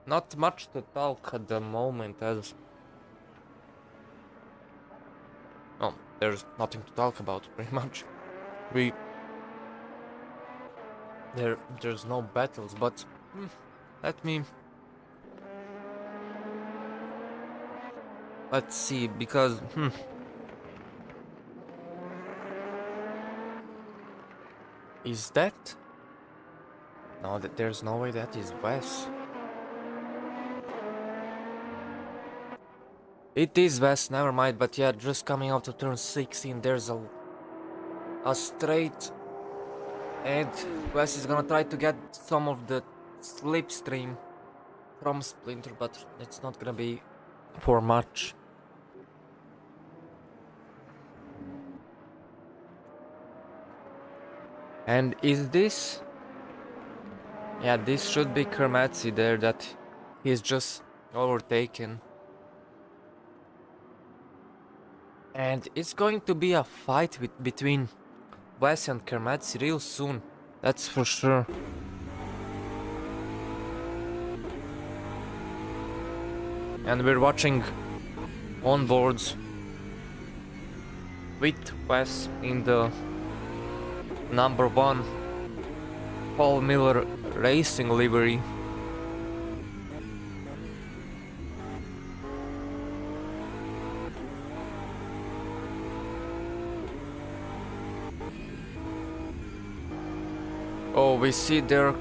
Not much to talk at the moment, as... Oh, there's nothing to talk about, pretty much. There's no battles, but... let me... Let's see, because... Is that... No, there's no way that is Wes. It is West, never mind, but yeah, just coming out of turn 16, there's a straight, and West is gonna try to get some of the slipstream from Splinter, but it's not gonna be for much. And is this... Yeah, this should be Kermatzi there, that he's just overtaken. And it's going to be a fight between Wes and Kermatzi real soon. That's for sure. And we're watching onboards with Wes in the number 1 Paul Miller Racing livery. Oh, we see there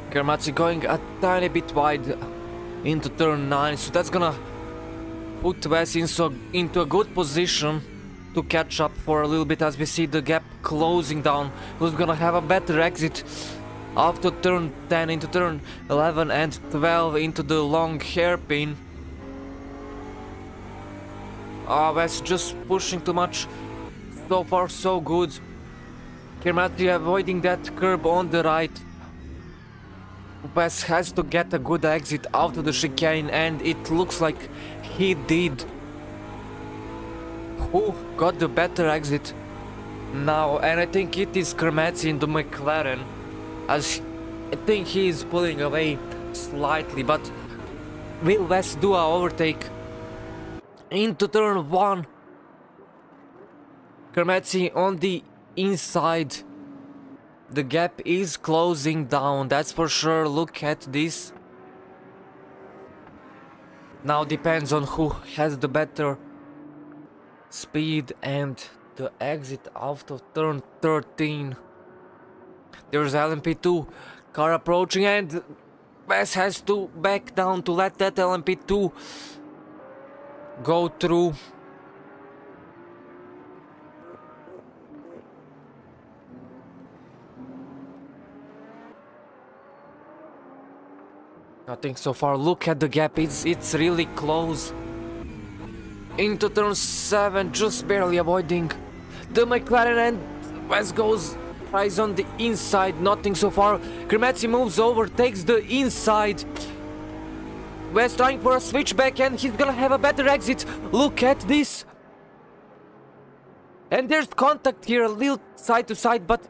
Kermatzi going a tiny bit wide into turn 9, so that's gonna put Wes into a good position to catch up for a little bit as we see the gap closing down. Who's gonna have a better exit after turn 10 into turn 11 and 12 into the long hairpin. Wes just pushing too much. So far so good. Kermatzi avoiding that curb on the right. Wes has to get a good exit out of the chicane, and it looks like he did. Who got the better exit now? And I think it is Kermatzi in the McLaren, as I think he is pulling away slightly. But will Wes do a overtake into turn 1? Kermatzi on the inside. The gap is closing down, that's for sure. Look at this. Now depends on who has the better speed and the exit out of turn 13. There's LMP2 car approaching, and Wes has to back down to let that LMP2 go through. Nothing so far. Look at the gap, it's really close. Into turn 7, just barely avoiding the McLaren, and Wes tries on the inside. Nothing so far. Kermatzi moves over, takes the inside. Wes trying for a switchback, and he's gonna have a better exit. Look at this. And there's contact here, a little side to side, but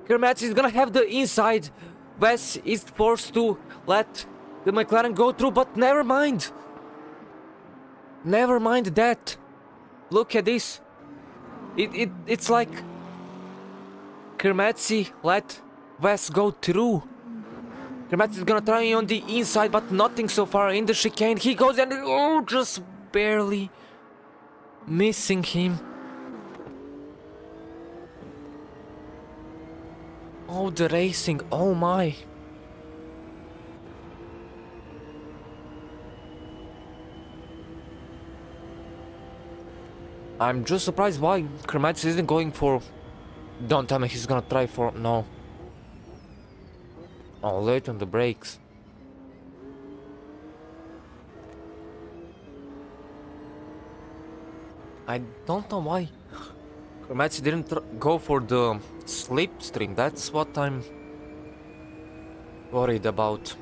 Kermatzi is gonna have the inside. Wes is forced to let the McLaren go through, but never mind. Never mind that. Look at this. It's like Kermatzi let Wes go through. Kermatzi is gonna try on the inside, but nothing so far in the chicane. He goes and just barely missing him. Oh, the racing. Oh my. I'm just surprised why Kermatzi isn't going for... Don't tell me he's gonna try for... No. Oh, late on the brakes. I don't know why Kermatzi didn't go for the slipstream. That's what I'm worried about.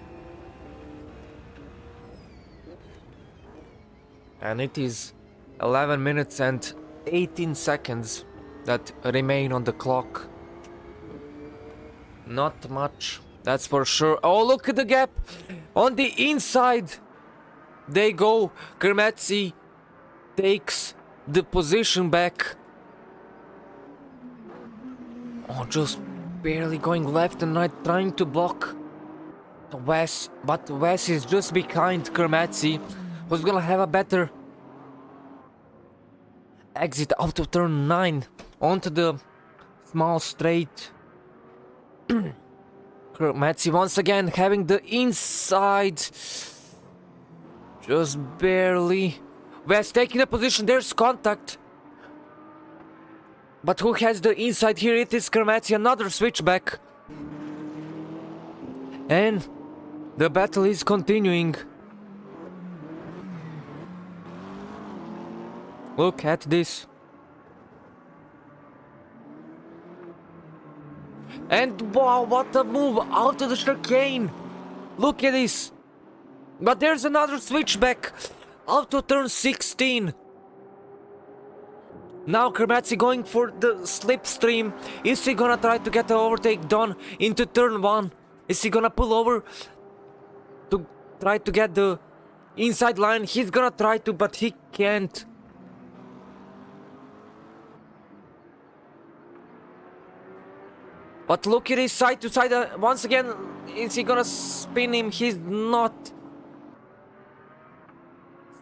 And it is 11 minutes and 18 seconds that remain on the clock. Not much, that's for sure. Oh, look at the gap on the inside. They go. Kermatzi takes the position back. Oh, just barely going left and right, trying to block Wes, but Wes is just behind Kermatzi, who's gonna have a better exit out of turn 9 onto the small straight. Kermatzi once again having the inside, just barely. Wes taking the position, there's contact. But who has the inside here? It is Kermatzi, another switchback. And the battle is continuing. Look at this. And wow, what a move out of the chicane. Look at this. But there's another switchback out to turn 16. Now Kermatzi going for the slipstream. Is he gonna try to get the overtake done into turn 1? Is he gonna pull over to try to get the inside line? He's gonna try to, but he can't. But look at his side to side once again. Is he gonna spin him? He's not.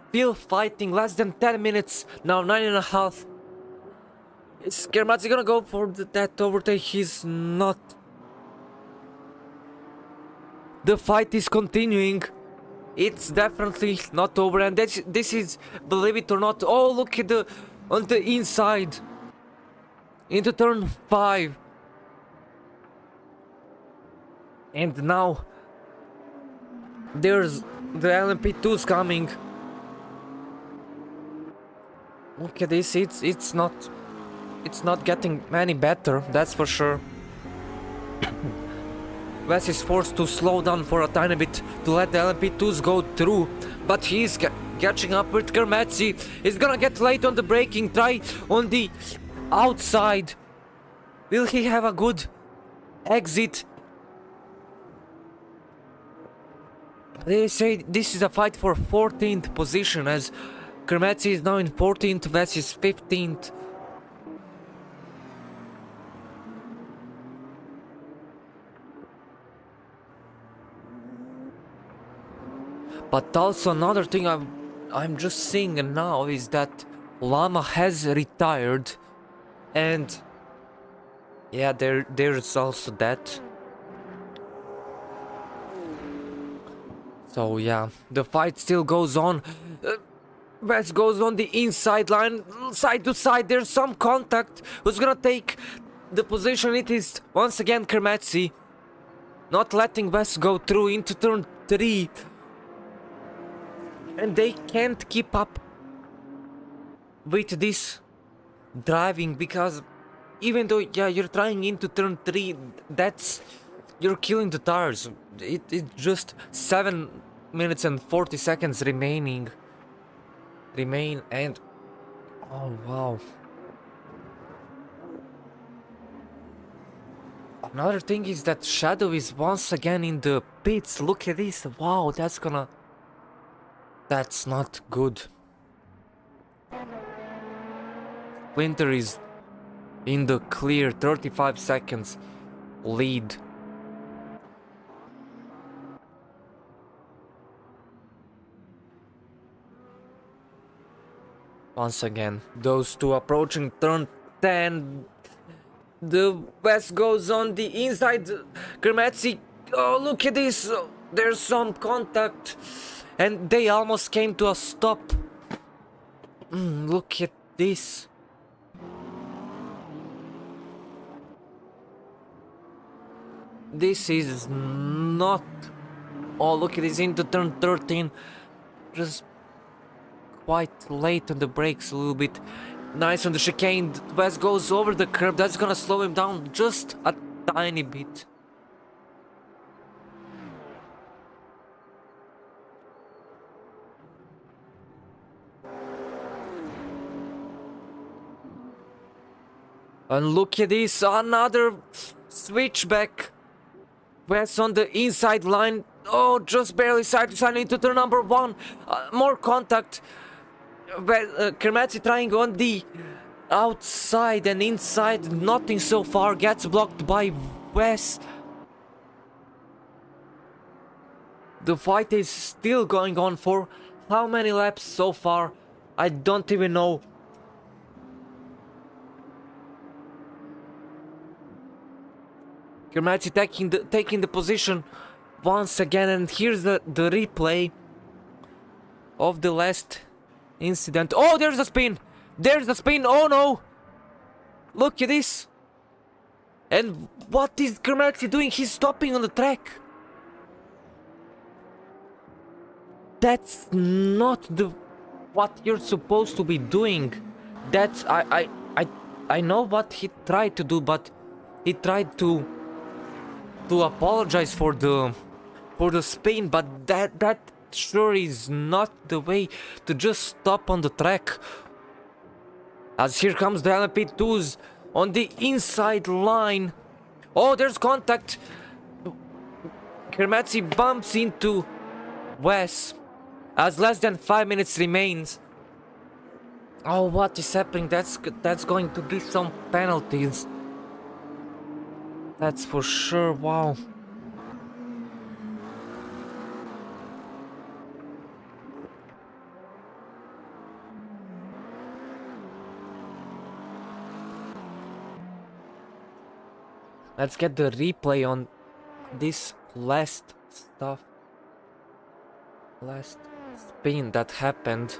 Still fighting, less than 10 minutes. Now 9.5. Is Kermatzi gonna go for that overtake? He's not. The fight is continuing. It's definitely not over, and this is, believe it or not. Oh, look at on the inside. Into turn 5. And now there's the LMP2's coming. Look at this, it's not getting any better, that's for sure. Wes is forced to slow down for a tiny bit to let the LMP2s go through, but he's catching up with Kermatzi. He's gonna get late on the braking, try on the outside. Will he have a good exit? They say this is a fight for 14th position, as Kermatzi is now in 14th, Wes is 15th. But also another thing I'm just seeing now is that Lama has retired, and yeah, there's also that. So yeah, the fight still goes on. Wes goes on the inside line, side to side. There's some contact. Who's gonna take the position? It is once again Kermatzi, not letting Wes go through into turn 3. And they can't keep up with this driving, because even though, yeah, you're trying into turn 3, you're killing the tires. It's just 7 minutes and 40 seconds remain, and oh wow. Another thing is that Shadow is once again in the pits. Look at this. Wow, that's not good. Winter is in the clear, 35 seconds lead. Once again, those two approaching turn 10. The West goes on the inside. Kermatzi, oh, look at this. There's some contact. And they almost came to a stop. Look at this. This is not... Oh, look at this, into turn 13. Just quite late on the brakes a little bit. Nice on the chicane. Wes goes over the curb. That's gonna slow him down just a tiny bit. And look at this, another switchback. Wes on the inside line. Oh, just barely side to side into turn number 1. More contact. Kermatzi trying on the outside and inside. Nothing so far. Gets blocked by Wes. The fight is still going on for how many laps so far? I don't even know. Kermatzi taking the position once again, and here's the replay of the last incident. Oh, there's a spin! There's a spin! Oh no! Look at this! And what is Kermatzi doing? He's stopping on the track. That's not what you're supposed to be doing. That's I know what he tried to do, but he tried to apologize for the spin, but that sure is not the way to just stop on the track. As here comes the LMP2s on the inside line. Oh, there's contact. Kermatzi bumps into Wes as less than 5 minutes remains. Oh, what is happening? That's going to be some penalties. That's for sure. Wow. Let's get the replay on this last stuff. Last spin that happened.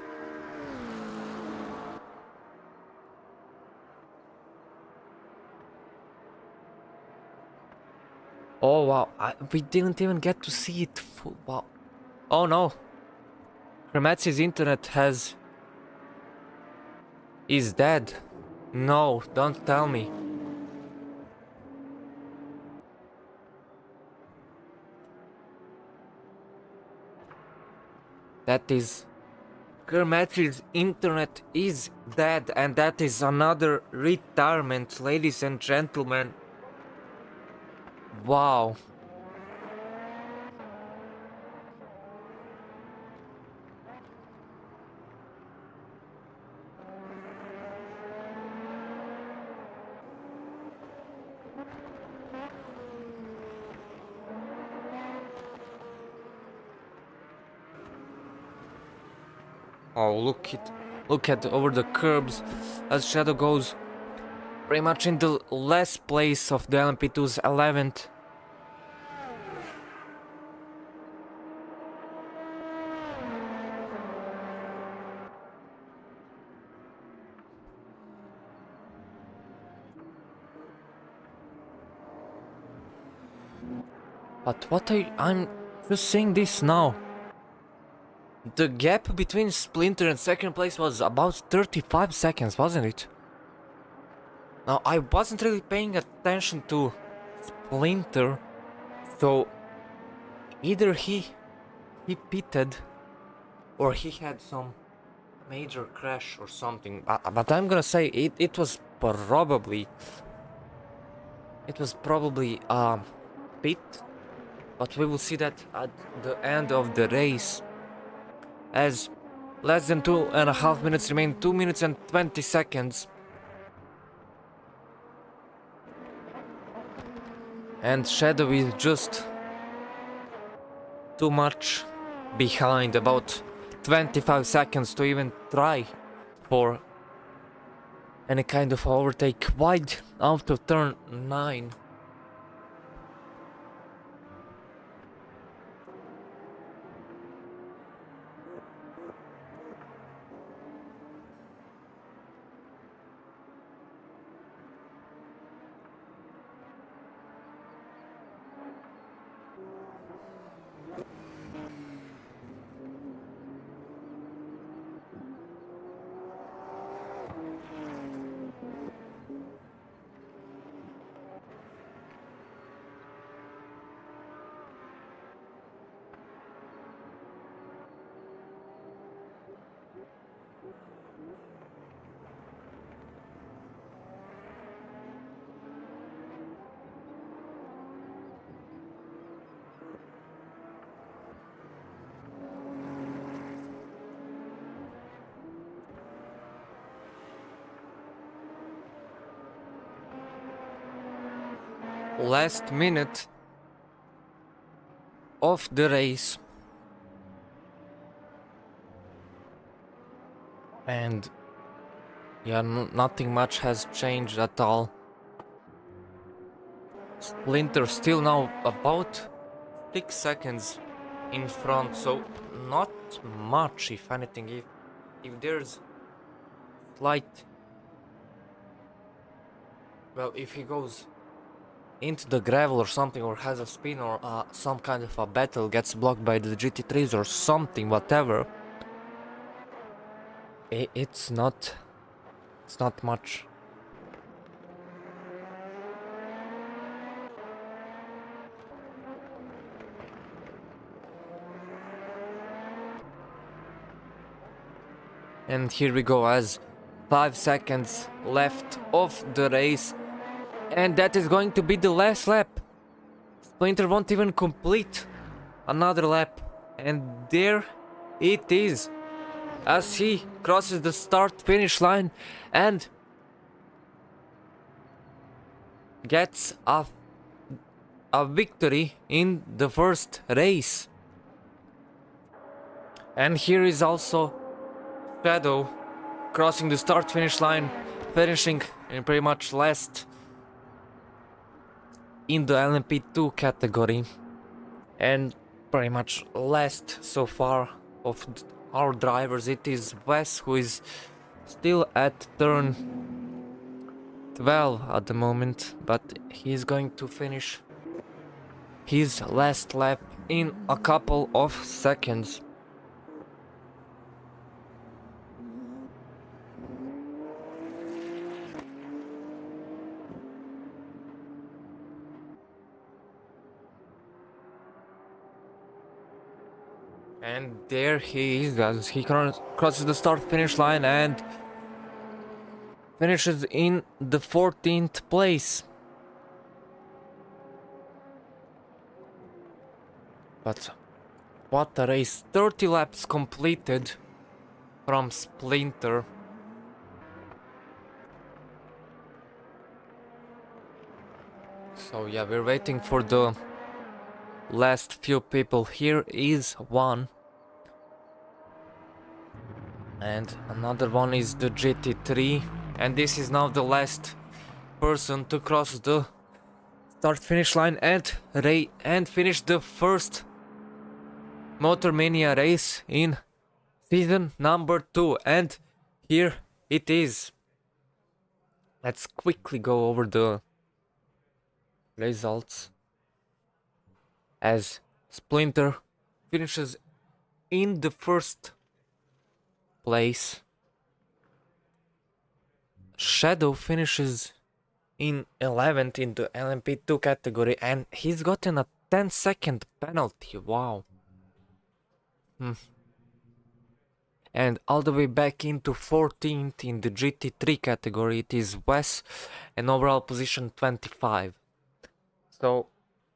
Oh wow, we didn't even get to see it full. Wow. Oh no. Krematsi's internet is dead. No, don't tell me. That is... Kermatri's internet is dead, and that is another retirement, ladies and gentlemen. Wow. Oh, look at over the curbs as Shadow goes pretty much in the last place of the LMP2's 11th. But I'm just saying this now. The gap between Splinter and second place was about 35 seconds, wasn't it? Now, I wasn't really paying attention to Splinter, so either he pitted or he had some major crash or something. But I'm gonna say it was probably pit, but we will see that at the end of the race. As less than 2.5 minutes remain, 2 minutes and 20 seconds. And Shadow is just too much behind, about 25 seconds to even try for any kind of overtake wide out of turn 9. Last minute of the race, and yeah, nothing much has changed at all. Splinter still now about 6 seconds in front, so not much, if anything. If there's slight, well, if he goes into the gravel or something, or has a spin, or some kind of a battle gets blocked by the GT3s or something, whatever, it's not much. And here we go, as 5 seconds left of the race, and that is going to be the last lap. Splinter won't even complete another lap, and there it is as he crosses the start finish line and gets a victory in the first race. And here is also Shadow crossing the start finish line, finishing in pretty much last in the LMP2 category, and pretty much last so far of our drivers. It is Wes who is still at turn 12 at the moment, but he's going to finish his last lap in a couple of seconds. And there he is, guys. He crosses the start finish line and finishes in the 14th place. But what a race. 30 laps completed from Splinter. So yeah, we're waiting for the last few people. Here is one. And another one is the GT3. And this is now the last person to cross the start finish line and finish the first Motor Mania race in season number 2. And here it is. Let's quickly go over the results. As Splinter finishes in the first place, Shadow finishes in 11th in the LMP2 category, and he's gotten a 10-second penalty. Wow. And all the way back into 14th in the GT3 category, it is Wes, and overall position 25. So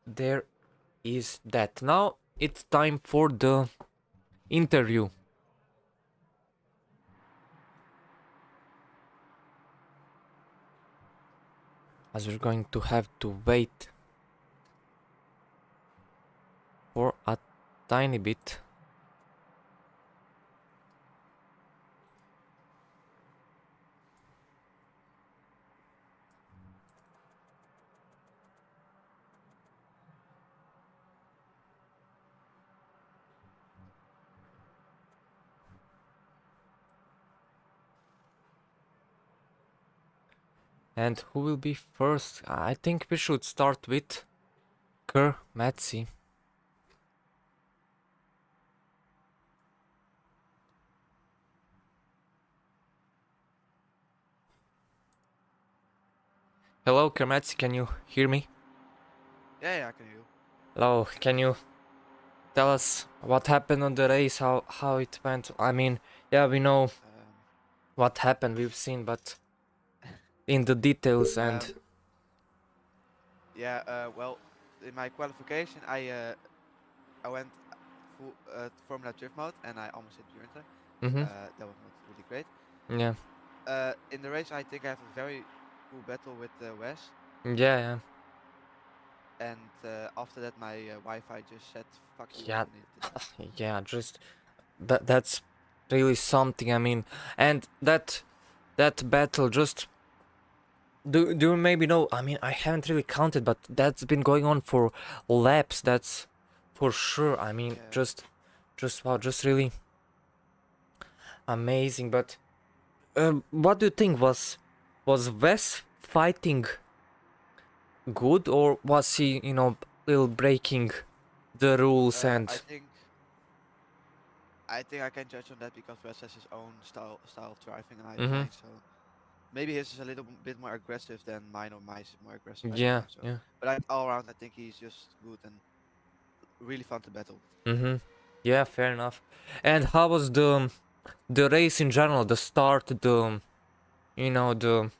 there is that. Now it's time for the interview. As we're going to have to wait for a tiny bit. And who will be first? I think we should start with Kermatsi. Hello, Kermatsi, can you hear me? Yeah, I can hear you. Hello, can you tell us what happened on the race, how it went? I mean, yeah, we know what happened, we've seen, but in the details and... Well, in my qualification, I went full Formula Drift mode, and I almost hit Björn. That was not really great. Yeah. In the race, I think I have a very cool battle with Wes. Yeah. And after that, my Wi-Fi just said "fuck you." Yeah. Yeah, just that's really something. I mean, and that battle just... Do you maybe know? I mean, I haven't really counted, but that's been going on for laps. That's for sure. I mean, yeah. just wow, just really amazing. But what do you think? Was Wes fighting good, or was he, little breaking the rules and... I think I can judge on that because Wes has his own style of driving, and I have mine. So maybe his is a little bit more aggressive than mine, or mine is more aggressive. Yeah, I don't know, so. But all around, I think he's just good and really fun to battle. Yeah, fair enough. And how was the race in general? The start, You know, the...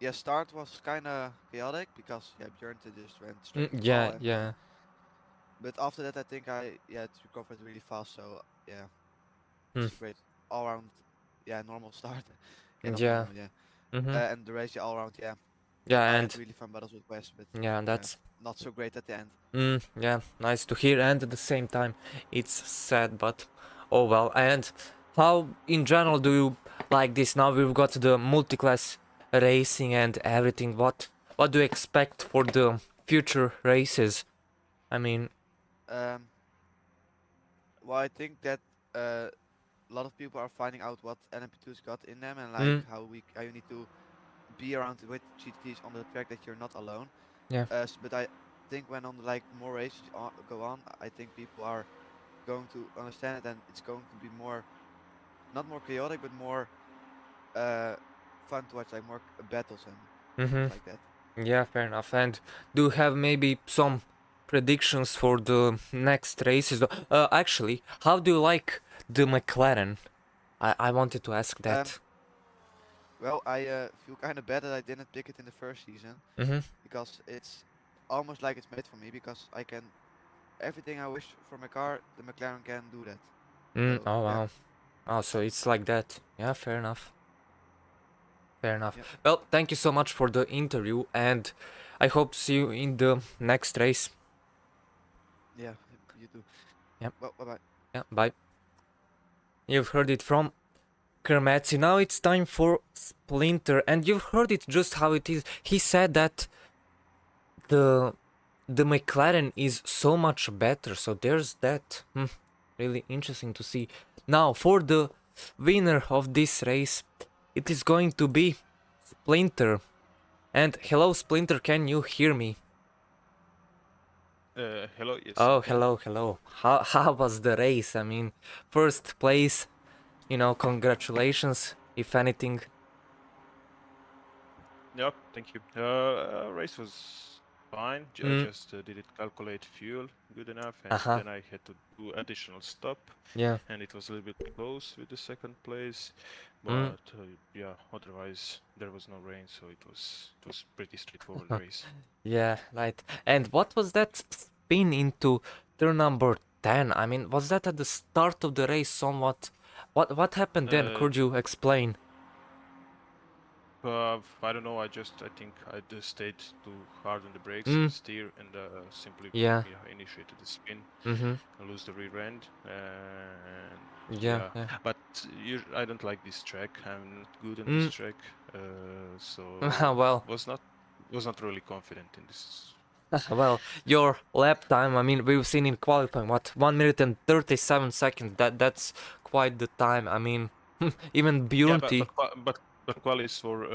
Yeah, start was kind of chaotic because yeah, Björn just went straight to the Yeah, wall, and yeah. but after that I think it recovered really fast. So yeah, Mm, it's a great all round, yeah, normal start. Yeah, not yeah. normal, yeah. Mm-hmm. And the race, yeah, all round, yeah. Yeah, I had and really fun battles with West, but yeah, yeah, that's... not so great at the end. Yeah, nice to hear, and at the same time, it's sad, but oh well. And how, in general, do you like this? Now we've got the multi-class racing and everything. What do you expect for the future races? I mean, Um, well, I think that a lot of people are finding out what LMP2's got in them, and like mm, how you need to be around with GTTs on the track, that you're not alone. yeah, But I think when on like more races go on, I think people are going to understand it, and it's going to be more, not more chaotic, but more uh, fun to watch, like more battles and stuff mm-hmm. like that. Yeah, fair enough. And do you have maybe some predictions for the next races? Actually, how do you like the McLaren? I wanted to ask Um, that. well, I feel kind of bad that I didn't pick it in the first season, Mm-hmm. because it's almost like it's made for me, because I can everything I wish for my car, the McLaren can do that. So Oh yeah, wow. Oh, so it's like that. Yeah, fair enough. Fair enough. yeah, Well, thank you so much for the interview, and I hope to see you in the next race. yeah. You too. Yeah, Well, bye bye. yeah, bye. You've heard it from Kermetsi. Now it's time for Splinter, and you've heard it just how it is. He said that the the McLaren is so much better, so there's that. Really interesting to see. Now, for the winner of this race, it is going to be Splinter. And hello, Splinter, can you hear me? Hello, yes, I Oh, can. hello. How was the race? I mean, first place, congratulations, if anything. Yeah, thank you. Race was fine. I Mm, just didn't calculate fuel good enough, and uh-huh, then I had to do additional stop, yeah. and it was a little bit close with the second place. Mm, But yeah, otherwise there was no rain, so it was pretty straightforward race. yeah, right. And what was that spin into turn number 10? I mean, was that at the start of the race somewhat? What happened then? Uh, Could you explain? I don't know. I think I just stayed too hard on the brakes Mm, and steer, and simply yeah. initiated the spin. Mm-hmm. I lose the rear end, and Yeah, yeah. yeah. But I don't like this track. I'm not good on this Mm, track, so well, was not really confident in this. well, your lap time, I mean, we've seen in qualifying, what, 1 minute and 37 seconds. That's quite the time. I mean, even Yeah, Bjornti. but qualis for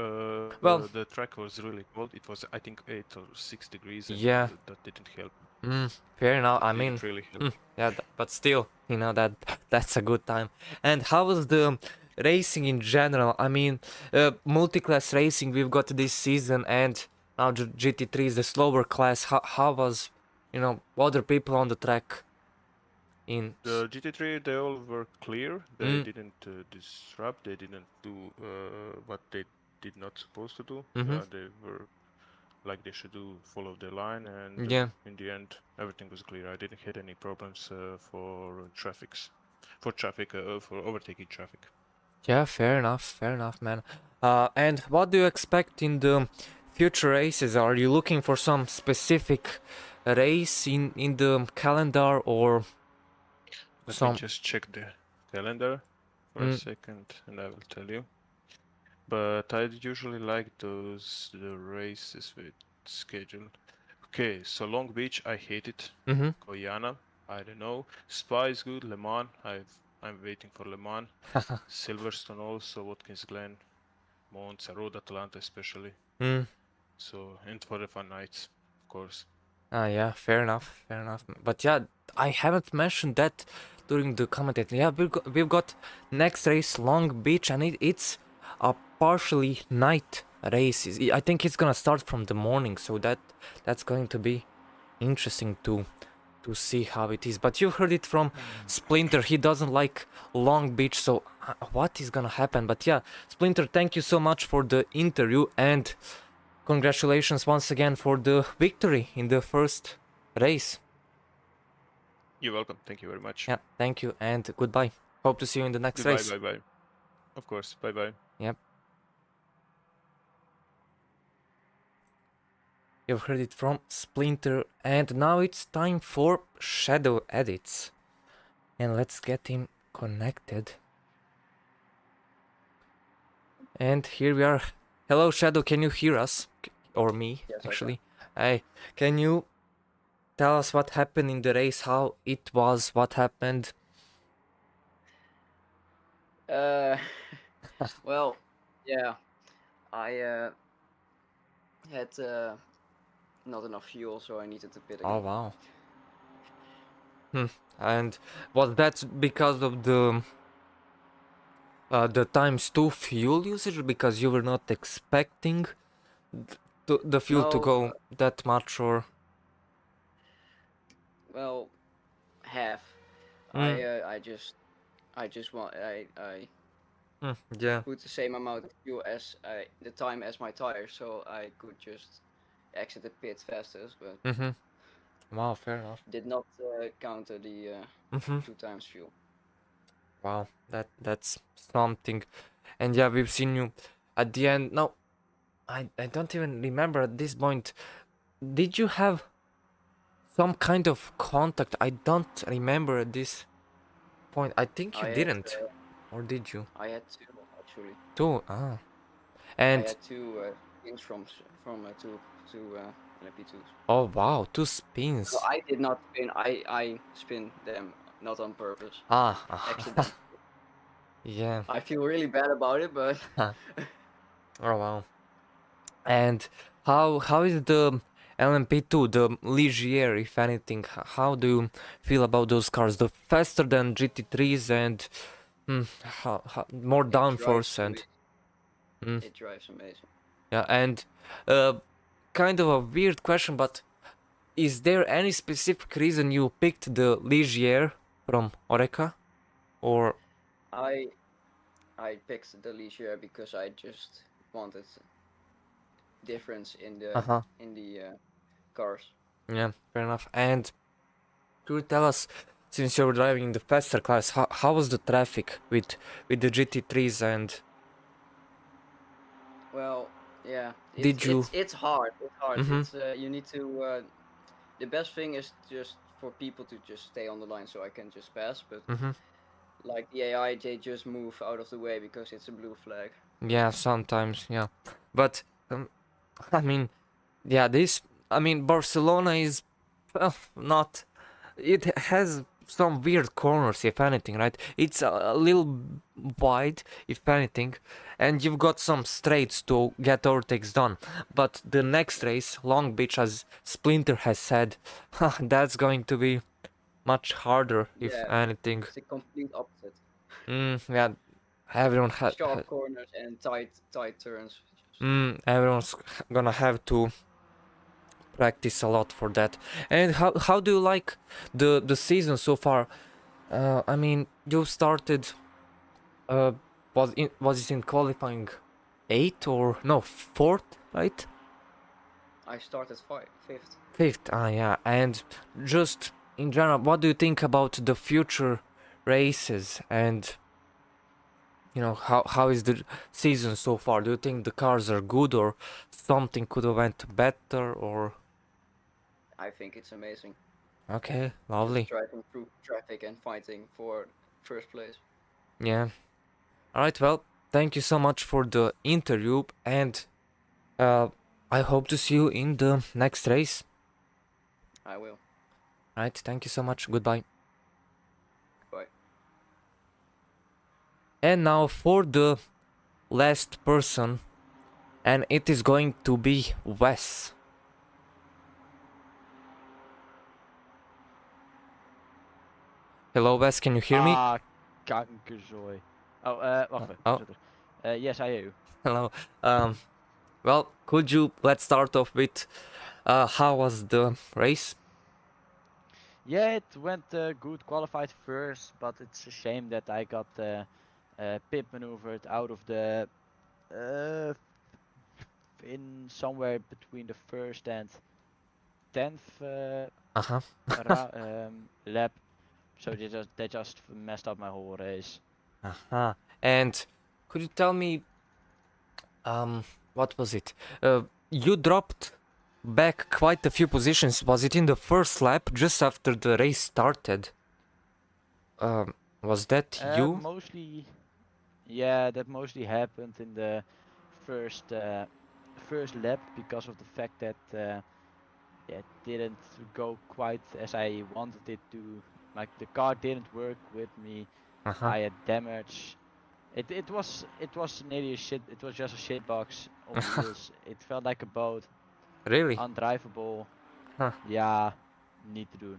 Well, the track was really cold. It was, I think, 8 or 6 degrees, and yeah, that didn't help. fair enough. That I didn't mean, really help. yeah, but still, that's a good time. And how was the racing in general? I mean, multi-class racing we've got this season, and now GT3 is the slower class. How was, other people on the track in? The GT3, they all were clear. They Mm, didn't disrupt. They didn't do what they did not supposed to do. mm-hmm. They were like they should do, follow the line, and Yeah. in the end, everything was clear. I didn't hit any problems for overtaking traffic. Yeah, fair enough, man. And what do you expect in the future races? Are you looking for some specific race in the calendar or Let me some? just check the calendar for a Mm, second, and I will tell you. But I usually like the races with schedule. Okay, so Long Beach, I hate it. mm-hmm. Guyana, I don't know. Spa is good. Le Mans, I'm waiting for Le Mans. Silverstone also, Watkins Glen, Monza, Road Atlanta especially. Mm. So, and for the fun nights, of course. Yeah, fair enough, fair enough. But yeah, I haven't mentioned that during the commentating. Yeah, we've got next race Long Beach, and it's a partially night race. I think it's gonna start from the morning, so that's going to be interesting to to see how it is. But you heard it from Splinter. He doesn't like Long Beach, so what is gonna happen? But yeah, Splinter, thank you so much for the interview and congratulations once again for the victory in the first race. You're welcome. Thank you very much. Yeah, thank you and goodbye. Hope to see you in the next Goodbye. race. Bye. Bye. Of course. Bye. Bye. Yep. You've heard it from Splinter, and now it's time for Shadow edits. And let's get him connected. And here we are. Hello, Shadow, can you hear us? Or me, Yes, actually. Hey, can you tell us what happened in the race, how it was, what happened? Well, yeah, I had not enough fuel, so I needed to pit again. Oh, wow. And was that because of the ×2 fuel usage? Because you were not expecting the fuel to No, go that much, or? well, half. Mm. I just want I Yeah. put the same amount of fuel as the time as my tires, so I could just exit the pit fastest, but Mm-hmm. Wow, fair enough. did not counter the Mm-hmm. 2 times fuel. Wow, that's something. And yeah, we've seen you at the end. No, I don't even remember at this point. Did you have some kind of contact? I don't remember at this point. I think you I had, didn't. Or did you? I had 2 actually. Two. Ah. I And had 2 spins from 2 LP2s. oh wow, 2 spins. So I did not spin. I spin them not on purpose. Ah. Accidentally. Yeah. I feel really bad about it, but Oh wow. And how is the LMP2, the Ligier, if anything? How do you feel about those cars? The faster than GT3s and more downforce and it drives amazing. yeah, and kind of a weird question, but is there any specific reason you picked the Ligier from Oreca, or? I picked the Ligier because I just wanted difference in the cars. Yeah, fair enough. And could you tell us, since you're driving in the faster class, how was the traffic with the GT3s and? Well, yeah. Did you? It's hard. It's hard. Mhm. It's you need to. The best thing is just for people to just stay on the line so I can just pass. But like the AI, they just move out of the way because it's a blue flag. Yeah, sometimes, yeah. But I mean, yeah, Barcelona is, well, not. It has some weird corners, if anything, right? It's a little wide, if anything, and you've got some straights to get overtakes done. But the next race, Long Beach, as Splinter has said, that's going to be much harder, if anything. It's the complete opposite. Yeah, everyone has. Sharp corners and tight turns. Everyone's gonna have to practice a lot for that. And how do you like the season so far? I mean, you started. Was it in qualifying 8th or no 4th, right? I started 5th. 5th. Ah, yeah. And just in general, what do you think about the future races and? You know, how is the season so far? Do you think the cars are good or something could have went better or? I think it's amazing. Okay, lovely. Just driving through traffic and fighting for first place. Yeah. Alright, well, thank you so much for the interview and I hope to see you in the next race. I will. Alright, thank you so much. Goodbye. Bye. And now for the last person, and it is going to be Wes. Hello, Wes, can you hear me? Kankerzooi. Oh, wacht even. Oh. Yes, I do. Hello. Well, let's start off with how was the race? Yeah, it went good. Qualified first, but it's a shame that I got pit maneuvered out of the uh, in somewhere between the first and 10th Uh-huh. lap. So they just messed up my whole race. Uh-huh. And could you tell me, what was it? You dropped back quite a few positions. Was it in the first lap, just after the race started? Was that you? Mostly, yeah, that mostly happened in the first first lap because of the fact that yeah, it didn't go quite as I wanted it to. Like the car didn't work with me. Uh-huh. I had damage. It was nearly a shit. It was just a shit box on wheels. It felt like a boat, Really? undrivable. Huh. Yeah, need to do.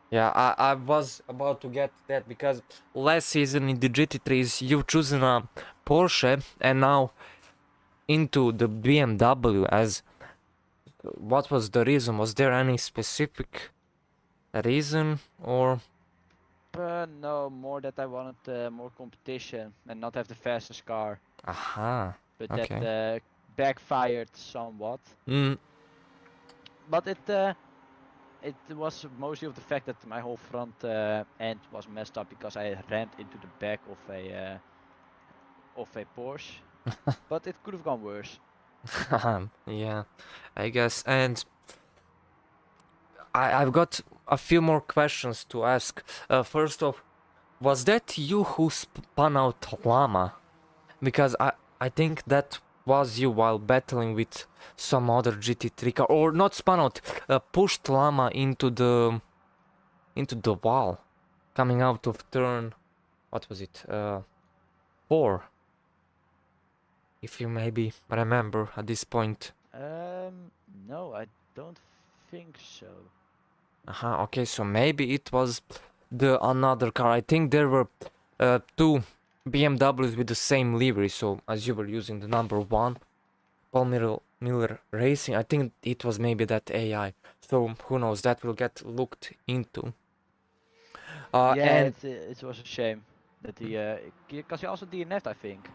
Yeah, I was about to get that because last season in the GT3s you've chosen a Porsche and now into the BMW as what was the reason? Was there any specific reason or No, more that I wanted more competition and not have the fastest car. aha, But okay. that backfired somewhat. Mm, But it was mostly of the fact that my whole front end was messed up because I rammed into the back of a Porsche. But it could have gone worse. yeah, I guess. And I've got a few more questions to ask. First off, was that you who spun out Llama? Because I think that was you while battling with some other GT3 car, or not spun out, pushed Llama into the wall, coming out of turn. What was it? 4. If you maybe remember at this point. No, I don't think so. Okay, so maybe it was the another car. I think there were 2 BMWs with the same livery. So as you were using the number 1, Paul Miller Racing, I think it was maybe that AI. So who knows? That will get looked into. Yeah, And it was a shame that because he also DNF'd, I think.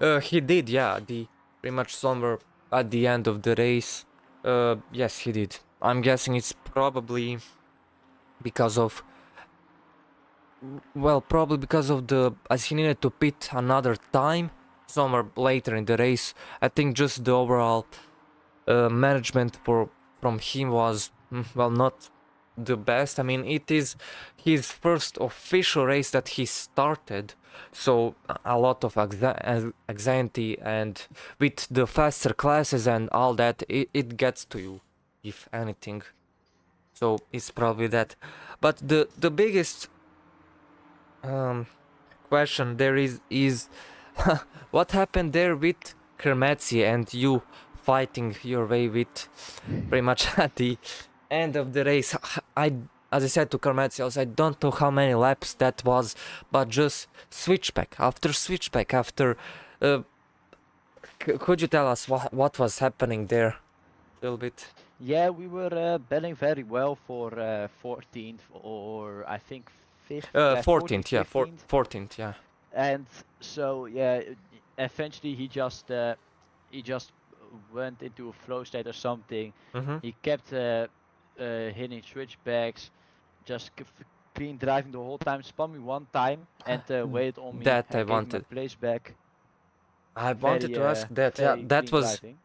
Or he did, yeah. The pretty much somewhere at the end of the race. Yes, he did. I'm guessing it's probably because of, well, probably because of as he needed to pit another time somewhere later in the race. I think just the overall management from him was, well, not the best. I mean, it is his first official race that he started, so a lot of anxiety, and with the faster classes and all that, it gets to you, if anything. So it's probably that. But the biggest question there is what happened there with Kermetsi and you fighting your way with pretty much at the end of the race. As I said to Kermetsi also, I don't know how many laps that was, but just switchback after switchback after. Could you tell us what was happening there a little bit? yeah, we were battling very well for 14th or I think 5th. 14th, yeah, 15th. 14th, yeah. And so yeah, eventually he just went into a flow state or something. Mm-hmm. He kept hitting switchbacks, just clean driving the whole time. Spun me one time and waited on me. That and I gave me wanted. my place back. I wanted to ask that. Yeah, Very that clean was. driving.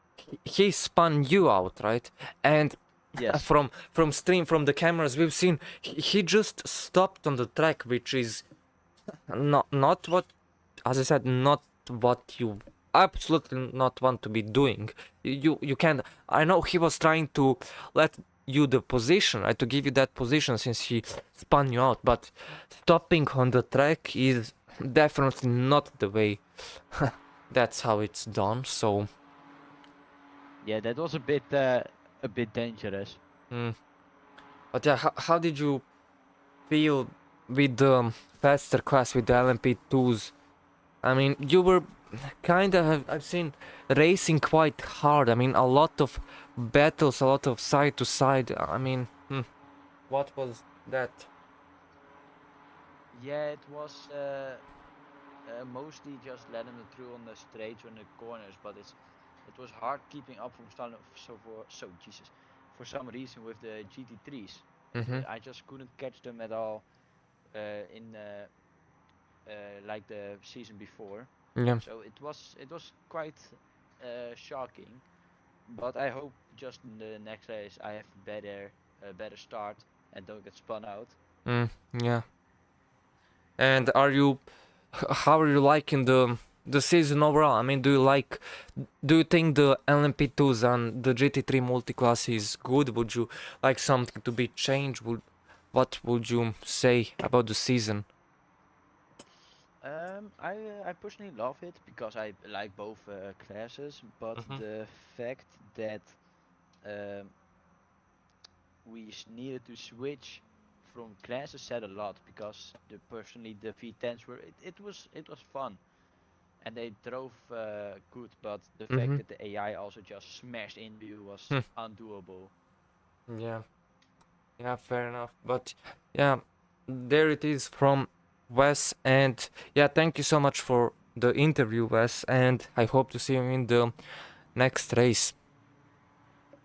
He spun you out, right? And Yes. from the cameras we've seen, he just stopped on the track, which is not what, as I said, not what you absolutely not want to be doing. You can't. I know he was trying to let you the position, right, to give you that position since he spun you out, but stopping on the track is definitely not the way. That's how it's done. So Yeah, that was a bit dangerous. But yeah, how did you feel with the faster class, with the LMP2s? I mean, you were kind of, I've seen, racing quite hard. I mean, a lot of battles, a lot of side to side. I mean, What was that? Yeah, it was mostly just letting it through on the straights or in the corners, but it was hard keeping up from for some reason with the GT3s. I just couldn't catch them at all in like the season before. Yeah. So it was quite shocking, but I hope just in the next race I have better start and don't get spun out. Yeah. And how are you liking the season overall? I mean, do you think the LMP2s and the GT3 multiclass is good? Would you like something to be changed? What would you say about the season? I personally love it because I like both classes, but the fact that um, needed to switch from classes said a lot because personally the V10s it was fun and they drove good, but the fact that the AI also just smashed into you was undoable. Yeah. Yeah, fair enough. But yeah, there it is from Wes. And yeah, thank you so much for the interview, Wes. And I hope to see you in the next race.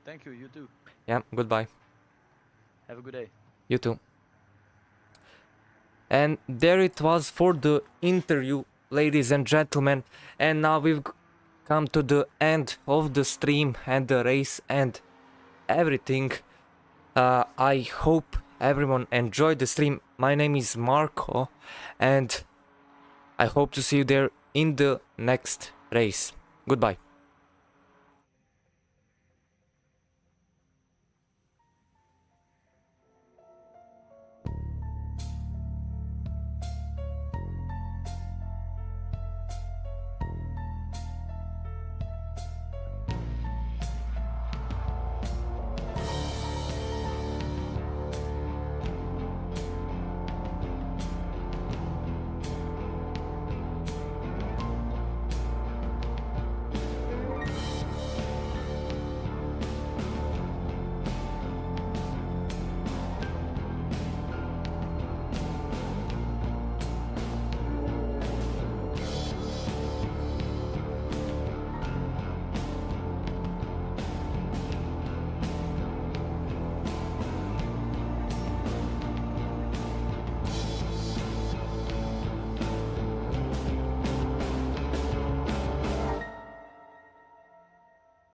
Thank you, you too. Yeah, goodbye. Have a good day. You too. And there it was for the interview, ladies and gentlemen. And now we've come to the end of the stream and the race and everything. I hope everyone enjoyed the stream. My name is Marco, and I hope to see you there in the next race. Goodbye.